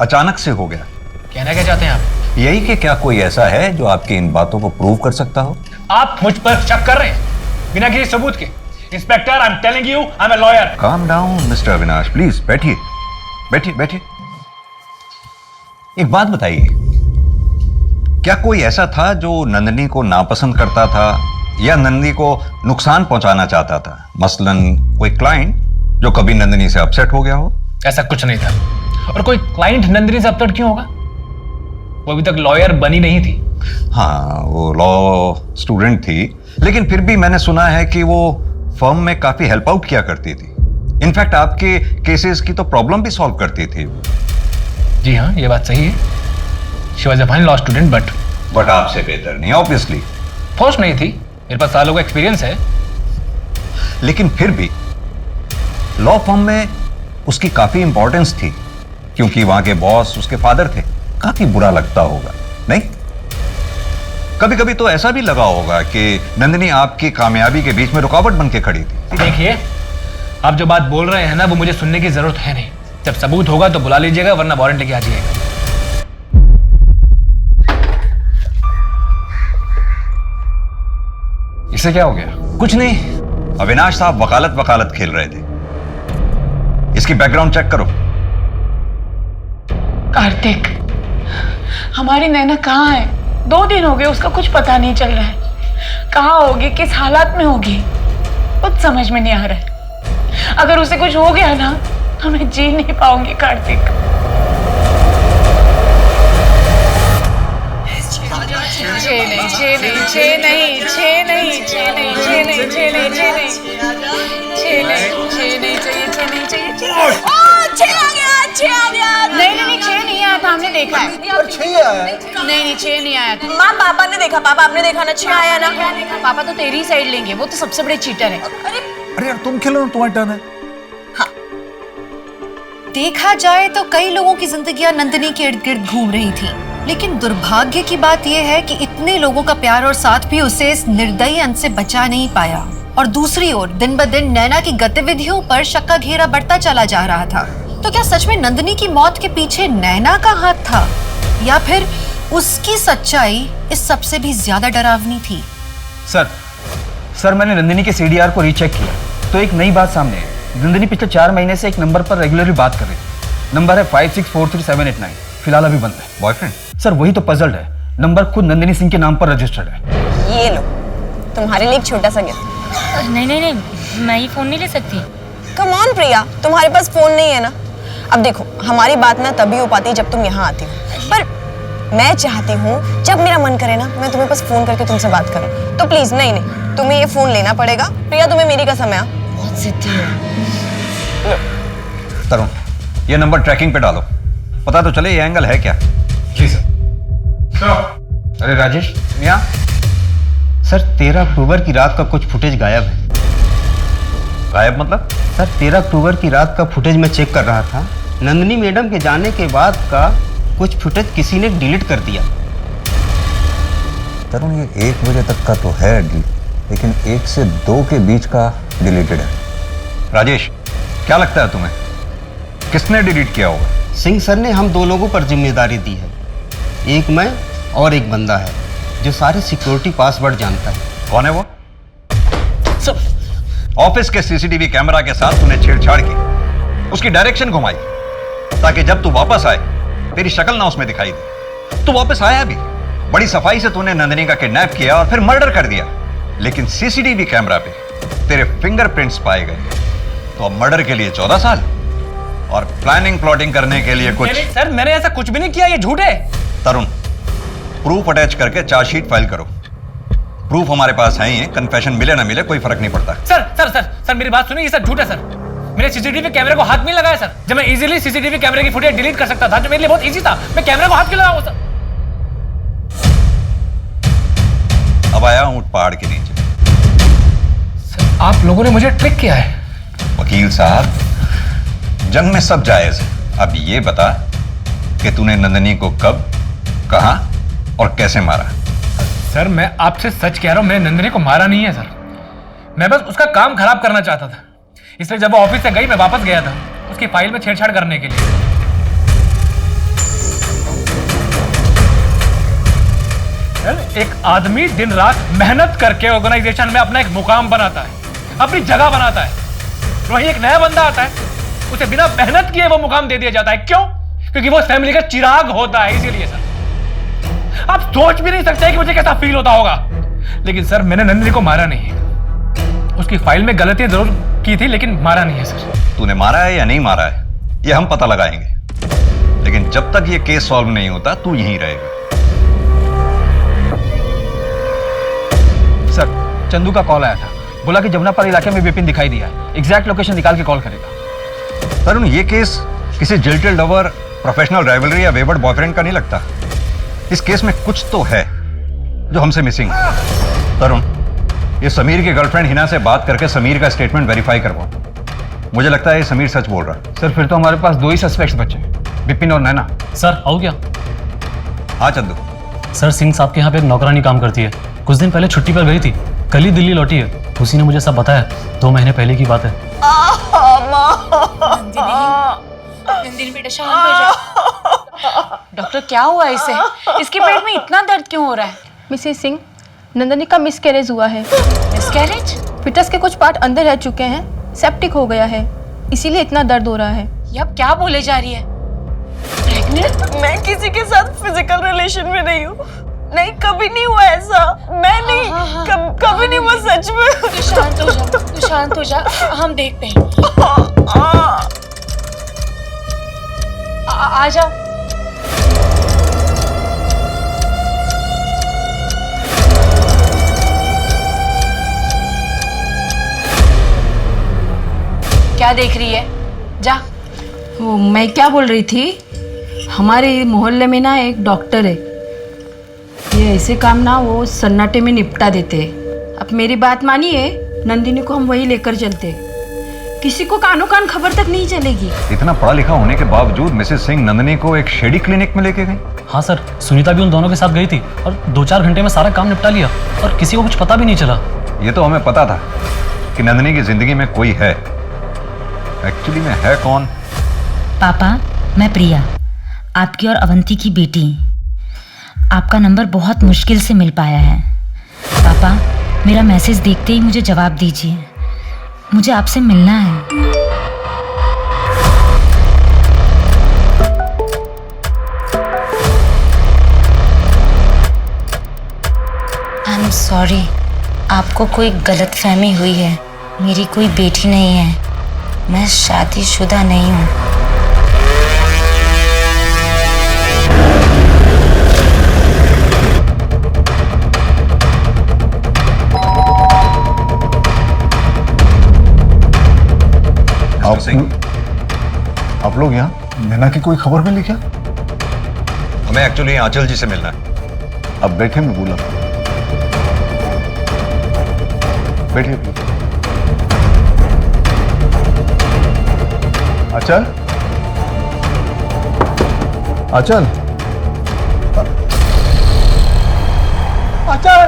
अचानक से हो गया? कहना क्या चाहते हैं आप? यही कि क्या कोई ऐसा है जो आपकी इन बातों को प्रूव कर सकता हो? आप मुझ पर शक कर रहे हैं बिना किसी सबूत के। Inspector, I am telling you, I am a lawyer. Calm down mister Avinash, please बैठिए बैठिए बैठिए। एक बात बताइए, क्या कोई ऐसा था जो नंदिनी को नापसंद करता था या नंदिनी को नुकसान पहुंचाना चाहता था? मसलन कोई क्लाइंट जो कभी नंदिनी से अपसेट हो गया हो? ऐसा कुछ नहीं था। और कोई क्लाइंट नंदिनी से अपसेट क्यों होगा? वो अभी तक लॉयर बनी नहीं थी। हाँ, वो लॉ स्टूडेंट थी, लेकिन फिर भी मैंने सुना है कि वो फर्म में काफी हेल्प आउट किया करती थी। इनफैक्ट आपके केसेस की तो प्रॉब्लम भी सॉल्व करती थी। जी हाँ, ये बात सही है। She was a fine law student, but आपसे बेहतर नहीं, ऑब्वियसली। फोर्स नहीं थी, मेरे पास सालों का एक्सपीरियंस है। लेकिन फिर भी लॉ फर्म में उसकी काफी इंपॉर्टेंस थी, क्योंकि वहां के बॉस उसके फादर थे। काफी बुरा लगता होगा, नहीं? कभी कभी तो ऐसा भी लगा होगा कि नंदिनी आपकी कामयाबी के बीच में रुकावट बन के खड़ी थी। देखिए, आप जो बात बोल रहे हैं ना, वो मुझे सुनने की जरूरत है नहीं। जब सबूत होगा तो बुला लीजिएगा, वरना वारंट लेके आ जाइएगा। इसे क्या हो गया? कुछ नहीं, अविनाश साहब वकालत खेल रहे थे। इसकी बैकग्राउंड चेक करो। कार्तिक, हमारी नैना कहाँ है? 2 दिन हो गए, उसका कुछ पता नहीं चल रहा है। कहाँ होगी, किस हालात में होगी, कुछ समझ में नहीं आ रहा है। अगर उसे कुछ हो गया ना तो मैं जी नहीं पाऊंगी कार्तिक। नहीं, 6 नहीं आया था, हमने देखा है। नहीं, 6 नहीं आया था। माँ, पापा ने देखा। पापा, आपने देखा ना? 6 आया ना? पापा तो तेरी साइड लेंगे, वो तो सबसे बड़े चीटर है। अरे यार तुम खेलो ना, तुम्हारी टर्न है। देखा जाए तो कई लोगों की जिंदगियां नंदिनी के इर्द गिर्द घूम रही थी, लेकिन दुर्भाग्य की बात यह है कि इतने लोगों का प्यार और साथ भी उसे इस निर्दयी अंत से बचा नहीं पाया। और दूसरी ओर दिन ब दिन नैना की गतिविधियों पर शक का घेरा बढ़ता चला जा रहा था। तो क्या सच में नंदिनी की मौत के पीछे नैना का हाथ था, या फिर उसकी सच्चाई इस सबसे भी ज्यादा डरावनी थी? सर मैंने नंदिनी के सीडीआर को रीचेक किया तो एक नई बात सामने आई। नंदिनी पिछले 4 महीने से एक नंबर पर रेगुलरली बात कर रही थी। नंबर है 56437889। फिलहाल अभी बंद है। बॉयफ्रेंड? सर वही तो पजल्ड है। नंबर खुद नंदिनी सिंह के नाम पर रजिस्टर्ड है। ये लो, तुम्हारे लिए एक छोटा सा गिफ्ट। नहीं, मैं ये फोन नहीं ले सकती। कम ऑन प्रिया, तुम्हारे पास फोन नहीं है ना? अब देखो, हमारी बात ना तभी हो पाती जब तुम यहाँ आती हो, पर मैं चाहती हूँ जब मेरा मन करे ना मैं तुम्हें बस फोन करके तुमसे बात करूँ। तो प्लीज नहीं, तुम्हें ये फोन लेना पड़ेगा। प्रिया, तुम्हें मेरी कसम है। बहुत जिद्दी है। तरुण, ये नंबर ट्रैकिंग पे डालो, पता तो चले ये एंगल है क्या। जी सर। अरे राजेश, यहाँ। सर 13 अक्टूबर की रात का कुछ फुटेज गायब है। गायब मतलब? सर 13 अक्टूबर की रात का फुटेज मैं चेक कर रहा था। नंदिनी मैडम के जाने के बाद का कुछ फुटेज किसी ने डिलीट कर दिया। तरुण, ये 1 बजे तक का तो है डिलीट, लेकिन 1 से 2 के बीच का डिलीटेड है। राजेश, क्या लगता है तुम्हें किसने डिलीट किया होगा? सिंह सर ने हम 2 लोगों पर जिम्मेदारी दी है। एक मैं और एक बंदा है जो सारे सिक्योरिटी पासवर्ड जानता है। कौन है वो? ऑफिस के सीसीटीवी कैमरा के साथ तूने छेड़छाड़ की, उसकी डायरेक्शन घुमाई ताकि जब तू वापस आए तेरी शक्ल ना उसमें दिखाई दे। तू वापस आया भी, बड़ी सफाई से तूने नंदिनी का किडनैप किया और फिर मर्डर कर दिया, लेकिन सीसीटीवी कैमरा पे तेरे फिंगरप्रिंट्स पाए गए। तो अब मर्डर के लिए 14 साल और प्लानिंग प्लॉटिंग करने के लिए कुछ। सर मैंने ऐसा कुछ भी नहीं किया, ये झूठ है। तरुण, प्रूफ अटैच करके चार्जशीट फाइल करो। प्रूफ हमारे पास है ही, कन्फेशन मिले ना मिले कोई फर्क नहीं पड़ता। सर मेरी बात सुनिए, ये सब झूठ है सर। मैंने सीसीटीवी कैमरे को हाथ नहीं लगाया सर। जब मैं इजीली सीसीटीवी कैमरे की फुटेज डिलीट कर सकता था, जो मेरे लिए बहुत इजी था, मैं कैमरे को हाथ क्यों लगाऊं सर? अब आया ऊंट पहाड़ के नीचे। सर आप लोगों ने मुझे ट्रिक किया है। वकील साहब, जंग में सब जायज है। अब ये बता कि तूने नंदिनी को कब, कहां और कैसे मारा? सर मैं आपसे सच कह रहा हूं, मैंने नंदिनी को मारा नहीं है सर। मैं बस उसका काम खराब करना चाहता था, इसलिए जब वो ऑफिस से गई मैं वापस गया था उसकी फाइल में छेड़छाड़ करने के लिए। एक आदमी दिन रात मेहनत करके ऑर्गेनाइजेशन में अपना एक मुकाम बनाता है, अपनी जगह बनाता है, वहीं एक नया बंदा आता है, उसे बिना मेहनत किए वो मुकाम दे दिया जाता है। क्यों? क्योंकि वो फैमिली का चिराग होता है, इसीलिए सर। आप सोच भी नहीं सकते कि मुझे कैसा फील होता होगा। लेकिन सर मैंने नंदिनी को मारा नहीं है, उसकी फाइल में गलतियां जरूर की थी, लेकिन मारा नहीं है सर। तूने मारा है या नहीं मारा है ये हम पता लगाएंगे, लेकिन जब तक ये केस सॉल्व नहीं होता तू यहीं रहेगा। सर चंदू का कॉल आया था, बोला कि जमुनापाल इलाके में विपिन दिखाई दिया है, एग्जैक्ट लोकेशन निकाल के कॉल करेगा। तरुण, ये केस किसी जिल्टेड लवर, प्रोफेशनल राइवलरी या वेवर्ड बॉयफ्रेंड का नहीं लगता। इस केस में कुछ तो है जो हमसे मिसिंग है। तरुण, ये समीर की गर्लफ्रेंड हिना से बात करके समीर का स्टेटमेंट वेरीफाई करवाओ। मुझे लगता है ये समीर सच बोल रहा है। सर फिर तो हमारे पास 2 ही सस्पेक्ट्स बचे, विपिन और नैना। सर हो गया? हाँ चंदू, सर सिंह साहब के यहाँ पे एक नौकरानी काम करती है, कुछ दिन पहले छुट्टी पर गई थी, कल ही दिल्ली लौटी है। उसी ने मुझे सब बताया, 2 महीने पहले की बात है। नंदिनी बेटा शांत हो जा। डॉक्टर क्या हुआ इसे? इसके पेट में इतना दर्द क्यों हो रहा है? मिसेस सिंह, नंदिनी का मिसकैरेज हुआ है। मिसकैरेज? फिटस के कुछ पार्ट अंदर रह चुके हैं, सेप्टिक हो गया है, इसीलिए इतना दर्द हो रहा है। ये अब क्या बोले जा रही है? प्रेग्नेंट? मैं किसी के साथ फिजिकल रिलेशन में नहीं हूँ, नहीं कभी नहीं हुआ ऐसा, मैं नहीं कभी नहीं हुआ सच में। तू शांत हो जा, तू शांत हो जा, हम देखते हैं। आ जाओ। क्या देख रही है? जा। वो मैं क्या बोल रही थी, हमारे मोहल्ले में ना एक डॉक्टर है, ये ऐसे काम ना वो सन्नाटे में निपटा देते हैं। अब मेरी बात मानिए, नंदिनी को हम वही लेकर चलते, किसी को कानो कान खबर तक नहीं चलेगी। इतना पढ़ा लिखा होने के बावजूद मिसेस सिंह नंदिनी को एक शेडी क्लिनिक में लेके गई। हाँ सर, सुनीता भी उन दोनों के साथ गई थी और 2-4 घंटे में सारा काम निपटा लिया और किसी को कुछ पता भी नहीं चला। ये तो हमें पता था कि नंदिनी की जिंदगी में कोई है, एक्चुअली में है कौन? पापा, मैं प्रिया, आपकी और अवंती की बेटी। आपका नंबर बहुत मुश्किल से मिल पाया है। पापा, मेरा मैसेज देखते ही मुझे जवाब दीजिए, मुझे आपसे मिलना है। आई एम सॉरी, आपको कोई गलतफहमी हुई है, मेरी कोई बेटी नहीं है, मैं शादीशुदा नहीं हूँ। आप लोग यहाँ नैना की कोई खबर मिली क्या? हमें एक्चुअली आंचल जी से मिलना है। अब बैठे, मैं बोला बैठिए। आंचल, आंचल, आंचल,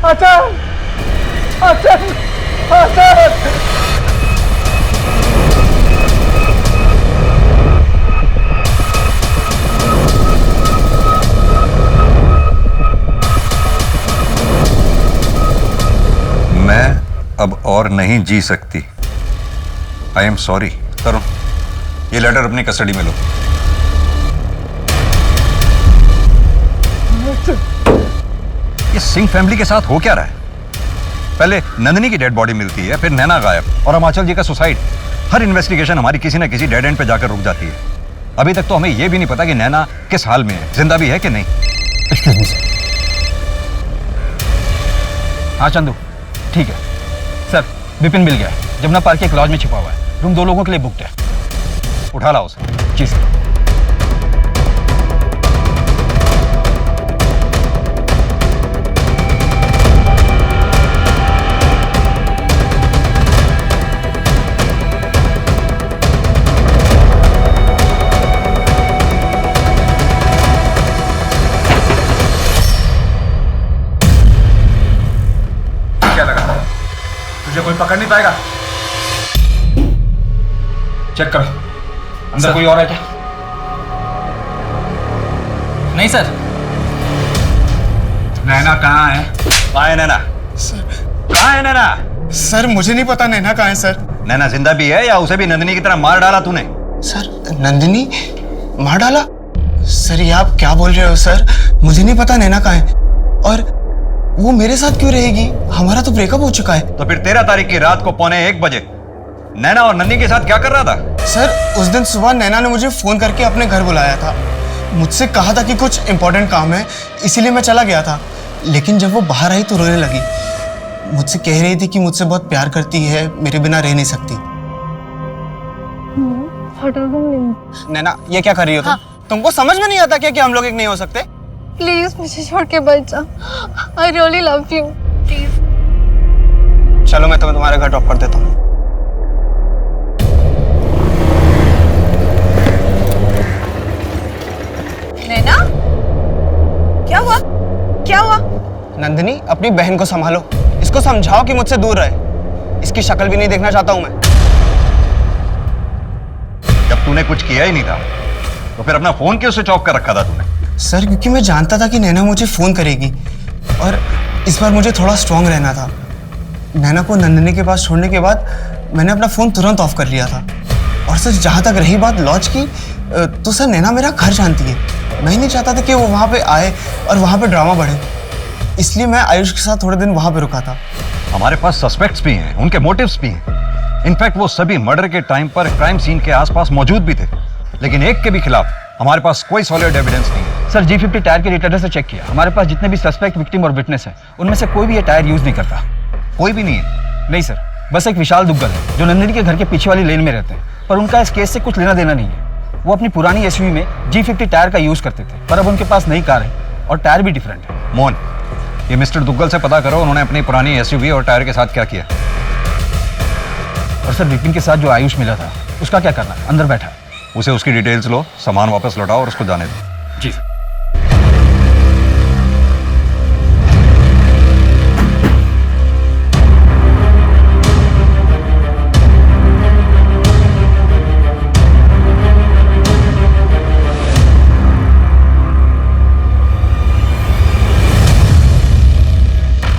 आंचल, आंचल, आंचल। मैं अब और नहीं जी सकती। I am sorry. तरुण, ये लेटर अपनी कस्टडी में लो। ये सिंह फैमिली के साथ हो क्या रहा है? पहले नंदिनी की डेड बॉडी मिलती है, फिर नैना गायब और हिमाचल जी का सुसाइड। हर इन्वेस्टिगेशन हमारी किसी ना किसी डेड एंड पे जाकर रुक जाती है। अभी तक तो हमें यह भी नहीं पता कि नैना किस हाल में है, जिंदा भी है कि नहीं। हाँ चंदू, ठीक है सर, विपिन मिल गया है, जमुना पार्क के एक लॉज में छिपा हुआ है, रूम 2 लोगों के लिए बुकड है। उठा लाओ उसे। जी सर। तुझे कोई पकड़ नहीं पाएगा। चेक करो, अंदर कोई और है क्या? नहीं सर। नैना कहाँ है? कहाँ है नैना? कहाँ है नैना? सर मुझे नहीं पता नैना कहाँ है सर। नैना जिंदा भी है या उसे भी नंदिनी की तरह मार डाला तूने? सर नंदिनी मार डाला? सर ये आप क्या बोल रहे हो सर, मुझे नहीं पता नैना कहाँ है, और वो मेरे साथ क्यों रहेगी? हमारा तो ब्रेकअप हो चुका है। तो फिर 13 तारीख की रात को 1:45 बजे नैना और नंदी के साथ क्या कर रहा था? सर उस दिन सुबह नैना ने मुझे फोन करके अपने घर बुलाया था, मुझसे कहा था कि कुछ इंपॉर्टेंट काम है, इसीलिए मैं चला गया था। लेकिन जब वो बाहर आई तो रोने लगी, मुझसे कह रही थी कि मुझसे बहुत प्यार करती है, मेरे बिना रह नहीं सकती। नैना ये क्या कर रही हो तुम? तुमको समझ में नहीं आता क्या कि हम लोग एक नहीं हो सकते? प्लीज मुझे छोड़ के बच जा, I really love you, please. चलो मैं तुम्हें तुम्हारे घर ड्रॉप कर देता हूँ। नैना क्या हुआ? अपनी बहन को संभालो, इसको समझाओ कि मुझसे दूर रहे। इसकी शक्ल भी नहीं देखना चाहता हूं मैं। जब तूने कुछ किया ही नहीं था तो फिर अपना फोन क्यों स्विच ऑफ कर रखा था तूने? सर क्योंकि मैं जानता था कि नैना मुझे फोन करेगी और इस बार मुझे थोड़ा स्ट्रांग रहना था। नैना को नंदिनी के पास छोड़ने के बाद मैंने अपना फोन तुरंत ऑफ कर लिया था। और सर जहां तक रही बात लॉज की, तो सर नैना मेरा घर जानती है। मैं नहीं चाहता था कि वो वहां पे आए और वहां पे ड्रामा बढ़े, इसलिए मैं आयुष के साथ थोड़े दिन वहां पे रुका था। हमारे पास सस्पेक्ट्स भी हैं, उनके मोटिव्स भी हैं। इनफैक्ट वो सभी मर्डर के टाइम पर क्राइम सीन के आसपास मौजूद भी थे, लेकिन एक के भी खिलाफ हमारे पास कोई सॉलिड एविडेंस नहीं है। सर G50 टायर के रिटर्नर से चेक किया, हमारे पास जितने भी सस्पेक्ट, विक्टिम और विटनेस है उनमें से कोई भी ये टायर यूज नहीं करता। कोई भी नहीं है? नहीं सर, बस एक विशाल दुग्गल है जो नंदिनी के घर के पीछे वाली लेन में रहते हैं, पर उनका इस केस से कुछ लेना देना नहीं है। वो अपनी पुरानी SUV में G50 टायर का यूज करते थे, पर अब उनके पास नई कार है और टायर भी डिफरेंट है। मोहन, ये मिस्टर दुग्गल से पता करो उन्होंने अपनी पुरानी SUV और टायर के साथ क्या किया। और सर विपिन के साथ जो आयुष मिला था उसका क्या करना है? अंदर बैठा है। उसे उसकी डिटेल्स लो, सामान वापस लौटाओ और उसको जाने दो। जी सर।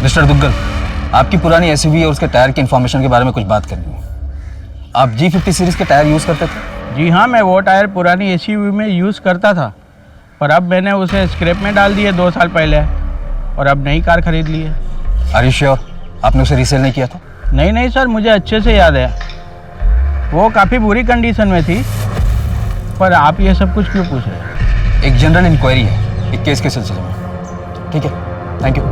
मिस्टर दुग्गल, आपकी पुरानी SUV और उसके टायर की इंफॉर्मेशन के बारे में कुछ बात करनी है। आप G50 सीरीज के टायर यूज करते थे? जी हाँ, मैं वो टायर पुरानी SUV में यूज़ करता था, पर अब मैंने उसे स्क्रैप में डाल दिए 2 साल पहले और अब नई कार खरीद ली है। आर यू श्योर आपने उसे रीसेल नहीं किया था? नहीं सर, मुझे अच्छे से याद है, वो काफ़ी बुरी कंडीशन में थी। पर आप ये सब कुछ क्यों पूछ रहे हैं? एक जनरल इंक्वायरी है एक केस के सिलसिले में। ठीक है, थैंक यू।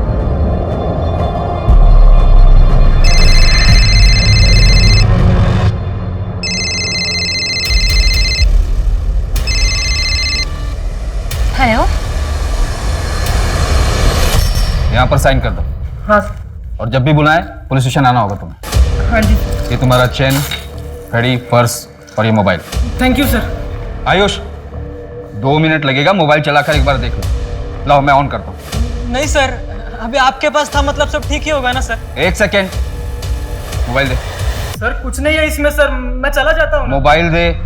हेलो, यहाँ पर साइन कर दो। हाँ। और जब भी बुलाएं पुलिस स्टेशन आना होगा तुम्हें। हाँ जी। ये तुम्हारा चेन, घड़ी, पर्स और ये mobile. Thank you sir. Ayush, 2 minute लगेगा, मोबाइल चलाकर एक बार देख लो। लाओ मैं ऑन करता हूँ। नहीं सर, अभी आपके पास था, मतलब सब ठीक ही होगा ना सर? 1 सेकेंड, मोबाइल दे। सर कुछ नहीं है इसमें सर, मैं चला जाता हूँ। मोबाइल दे।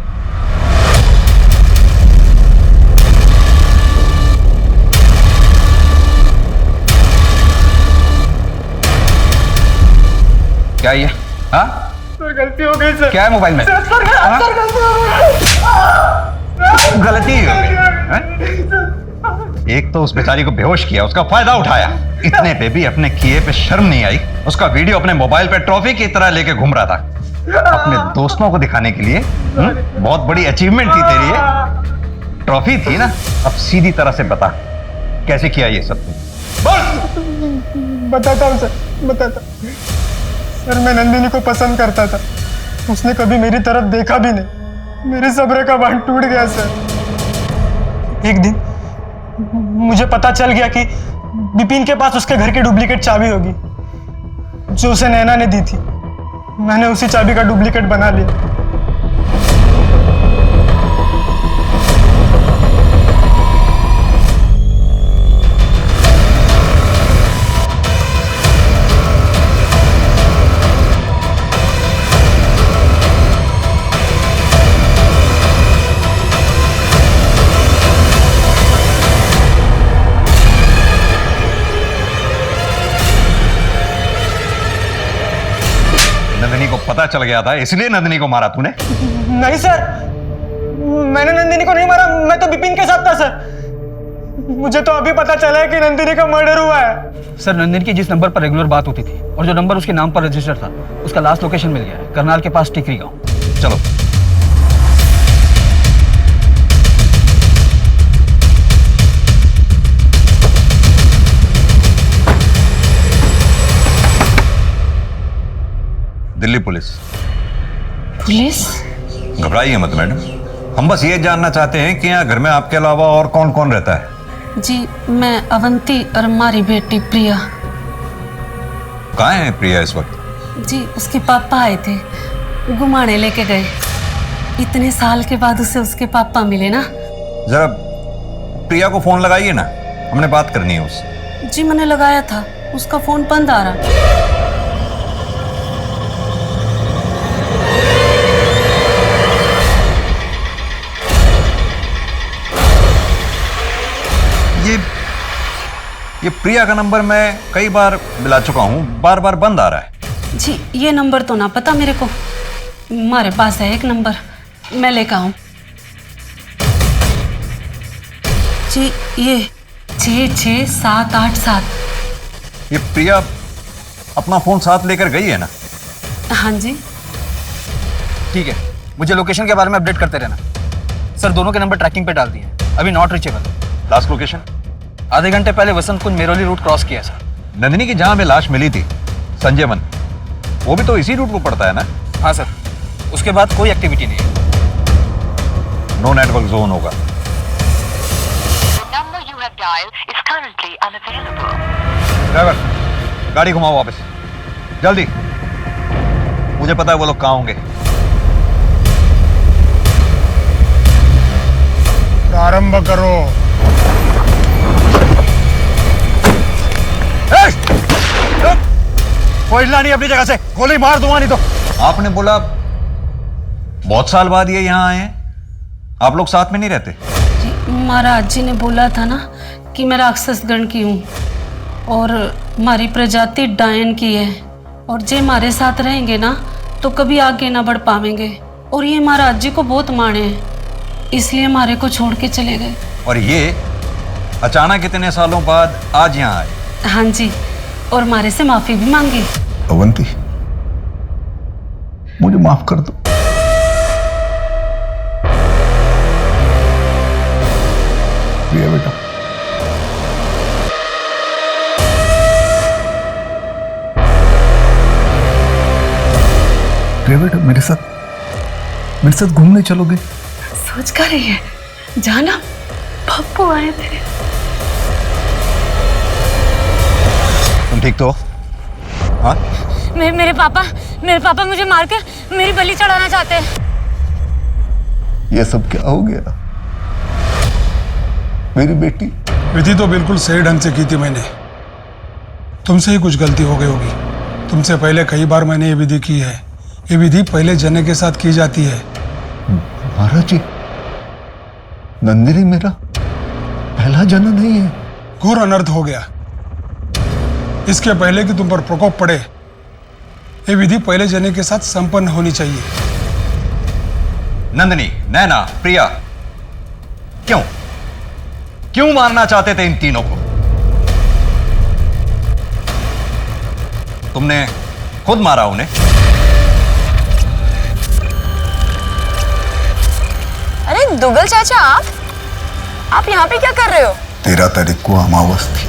क्या ये? हाँ? सर गलती हो गई सर। क्या है मोबाइल में? सर गलती हो गई। गलती हो गई। एक तो उस बेचारी को बेहोश किया, उसका फायदा उठाया, इतने पे भी अपने किए पे शर्म नहीं आई। उसका वीडियो अपने मोबाइल पे ट्रॉफी की तरह लेके घूम रहा था, अपने दोस्तों को दिखाने के लिए। बहुत बड़ी अचीवमेंट थी तेरी ये, ट्रॉफी थी ना। अब सीधी तरह से बता कैसे किया ये सब? बताता हूँ सर, बताता। सर मैं नंदिनी को पसंद करता था, उसने कभी मेरी तरफ देखा भी नहीं। मेरे सब्र का बांध टूट गया सर। एक दिन मुझे पता चल गया कि विपिन के पास उसके घर की डुप्लीकेट चाबी होगी जो उसे नैना ने दी थी। मैंने उसी चाबी का डुप्लीकेट बना लिया। नंदिनी को पता चल गया था, इसलिए नंदिनी को मारा तूने? नहीं सर, मैंने नंदिनी को नहीं मारा, मैं तो विपिन के साथ था सर। मुझे तो अभी पता चला है कि नंदिनी का मर्डर हुआ है। सर नंदिनी की जिस नंबर पर रेगुलर बात होती थी और जो नंबर उसके नाम पर रजिस्टर था, उसका लास्ट लोकेशन मिल गया है, करनाल के पास टिकरी गांव। चलो। दिल्ली पुलिस। पुलिस? घबराइए मत मैडम, हम बस ये जानना चाहते हैं कि यहाँ घर में आपके अलावा और कौन कौन रहता है? जी, मैं अवंती और हमारी बेटी प्रिया। कहाँ है प्रिया इस वक्त? जी, उसके पापा आए थे, घुमाने लेके गए। इतने साल के बाद उसे उसके पापा मिले ना। जरा प्रिया को फोन लगाइए ना, हमने बात करनी है उससे। जी मैंने लगाया था, उसका फोन बंद आ रहा। ये प्रिया का नंबर मैं कई बार मिला चुका हूं, बार बार बंद आ रहा है। जी ये नंबर तो ना पता मेरे को, हमारे पास है एक नंबर, मैं लेकर आऊं। जी ये 66787। ये प्रिया अपना फोन साथ लेकर गई है ना? हाँ जी। ठीक है, मुझे लोकेशन के बारे में अपडेट करते रहना। सर दोनों के नंबर ट्रैकिंग पे डाल दिए हैं, अभी नॉट रीचेबल। Last location? आधे घंटे पहले वसंत कुंज मेरोली रूट क्रॉस किया सर। नंदिनी की जहां में लाश मिली थी, संजय वन, वो भी तो इसी रूट को पड़ता है ना? हाँ सर, उसके बाद कोई एक्टिविटी नहीं है। नो नेटवर्क जोन होगा। ड्राइवर गाड़ी घुमाओ वापस, जल्दी। मुझे पता है वो लोग कहाँ होंगे। प्रारंभ करो। कोई हिलना नहीं अपनी जगह से, गोली मार दूंगा नहीं तो। आपने बोला बहुत साल बाद ये यहाँ आए हैं, आप लोग साथ में नहीं रहते? जी महाराज जी ने बोला था ना कि मैं राक्षस गण की हूँ और हमारी प्रजाति डायन की है, और जे हमारे साथ रहेंगे ना तो कभी आगे ना बढ़ पाएंगे, और ये महाराज जी को बहुत माने हैं, इसलिए हमारे को छोड़ के चले गए। और ये अचानक इतने सालों बाद आज यहाँ आए? हाँ जी, और हमारे से माफी भी मांगी। अवंती, मुझे माफ कर दो। प्रिया बेटा, प्रिया बेटा, मेरे साथ घूमने चलोगे? सोच कर रही है जाना, पप्पू आए थे। तुम ठीक तो? हाँ? मेरे पापा मुझे मार के मेरी बलि चढ़ाना चाहते हैं। ये सब क्या हो गया? मेरी बेटी। विधि तो बिल्कुल सही ढंग से की थी मैंने, तुमसे ही कुछ गलती हो गई होगी। तुमसे पहले कई बार मैंने ये विधि की है। ये विधि पहले जने के साथ की जाती है। महाराज जी, नंदिनी मेरा पहला जन नहीं है। घोर अनर्थ हो गया। इसके पहले कि तुम पर प्रकोप पड़े, ये विधि पहले जने के साथ संपन्न होनी चाहिए। नंदिनी, नैना, प्रिया, क्यों मारना चाहते थे इन तीनों को? तुमने खुद मारा उन्हें। अरे दुगल चाचा, आप यहाँ पे क्या कर रहे हो? 13 तारीख को अमावस थी।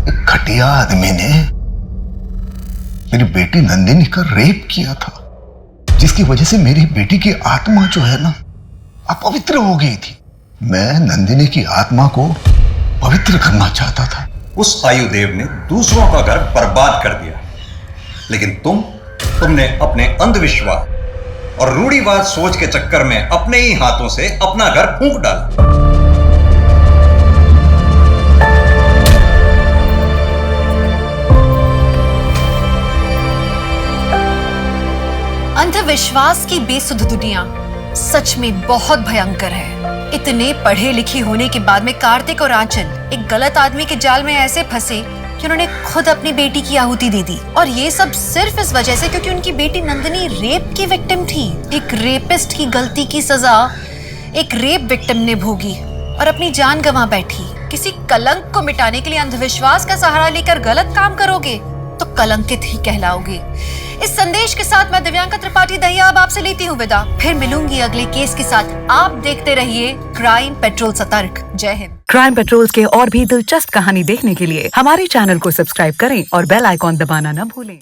एक घटिया आदमी ने मेरी बेटी नंदिनी का रेप किया था, जिसकी वजह से मेरी बेटी की आत्मा जो है ना, अपवित्र हो गई थी। मैं नंदिनी की आत्मा को पवित्र करना चाहता था। उस आयुदेव ने दूसरों का घर बर्बाद कर दिया, लेकिन तुमने अपने अंधविश्वास और रूढ़िवाद सोच के चक्कर में अपने ही हाथों से अपना घर फूंक डाला। अंधविश्वास की बेसुध दुनिया सच में बहुत भयंकर है। इतने पढ़े लिखे होने के बाद में कार्तिक और आंचल एक गलत आदमी के जाल में ऐसे फंसे कि उन्होंने खुद अपनी बेटी की आहुति दे दी, और ये सब सिर्फ इस वजह से क्योंकि उनकी बेटी नंदिनी रेप की विक्टिम थी। एक रेपिस्ट की गलती की सजा एक रेप विक्टिम ने भोगी और अपनी जान गंवा बैठी। किसी कलंक को मिटाने के लिए अंधविश्वास का सहारा लेकर गलत काम करोगे तो कलंकित ही कहलाओगे। इस संदेश के साथ मैं दिव्यांका त्रिपाठी दहिया अब आपसे लेती हूँ विदा। फिर मिलूंगी अगले केस के साथ। आप देखते रहिए क्राइम पेट्रोल सतर्क। जय हिंद। क्राइम पेट्रोल के और भी दिलचस्प कहानी देखने के लिए हमारे चैनल को सब्सक्राइब करें और बेल आइकॉन दबाना न भूलें।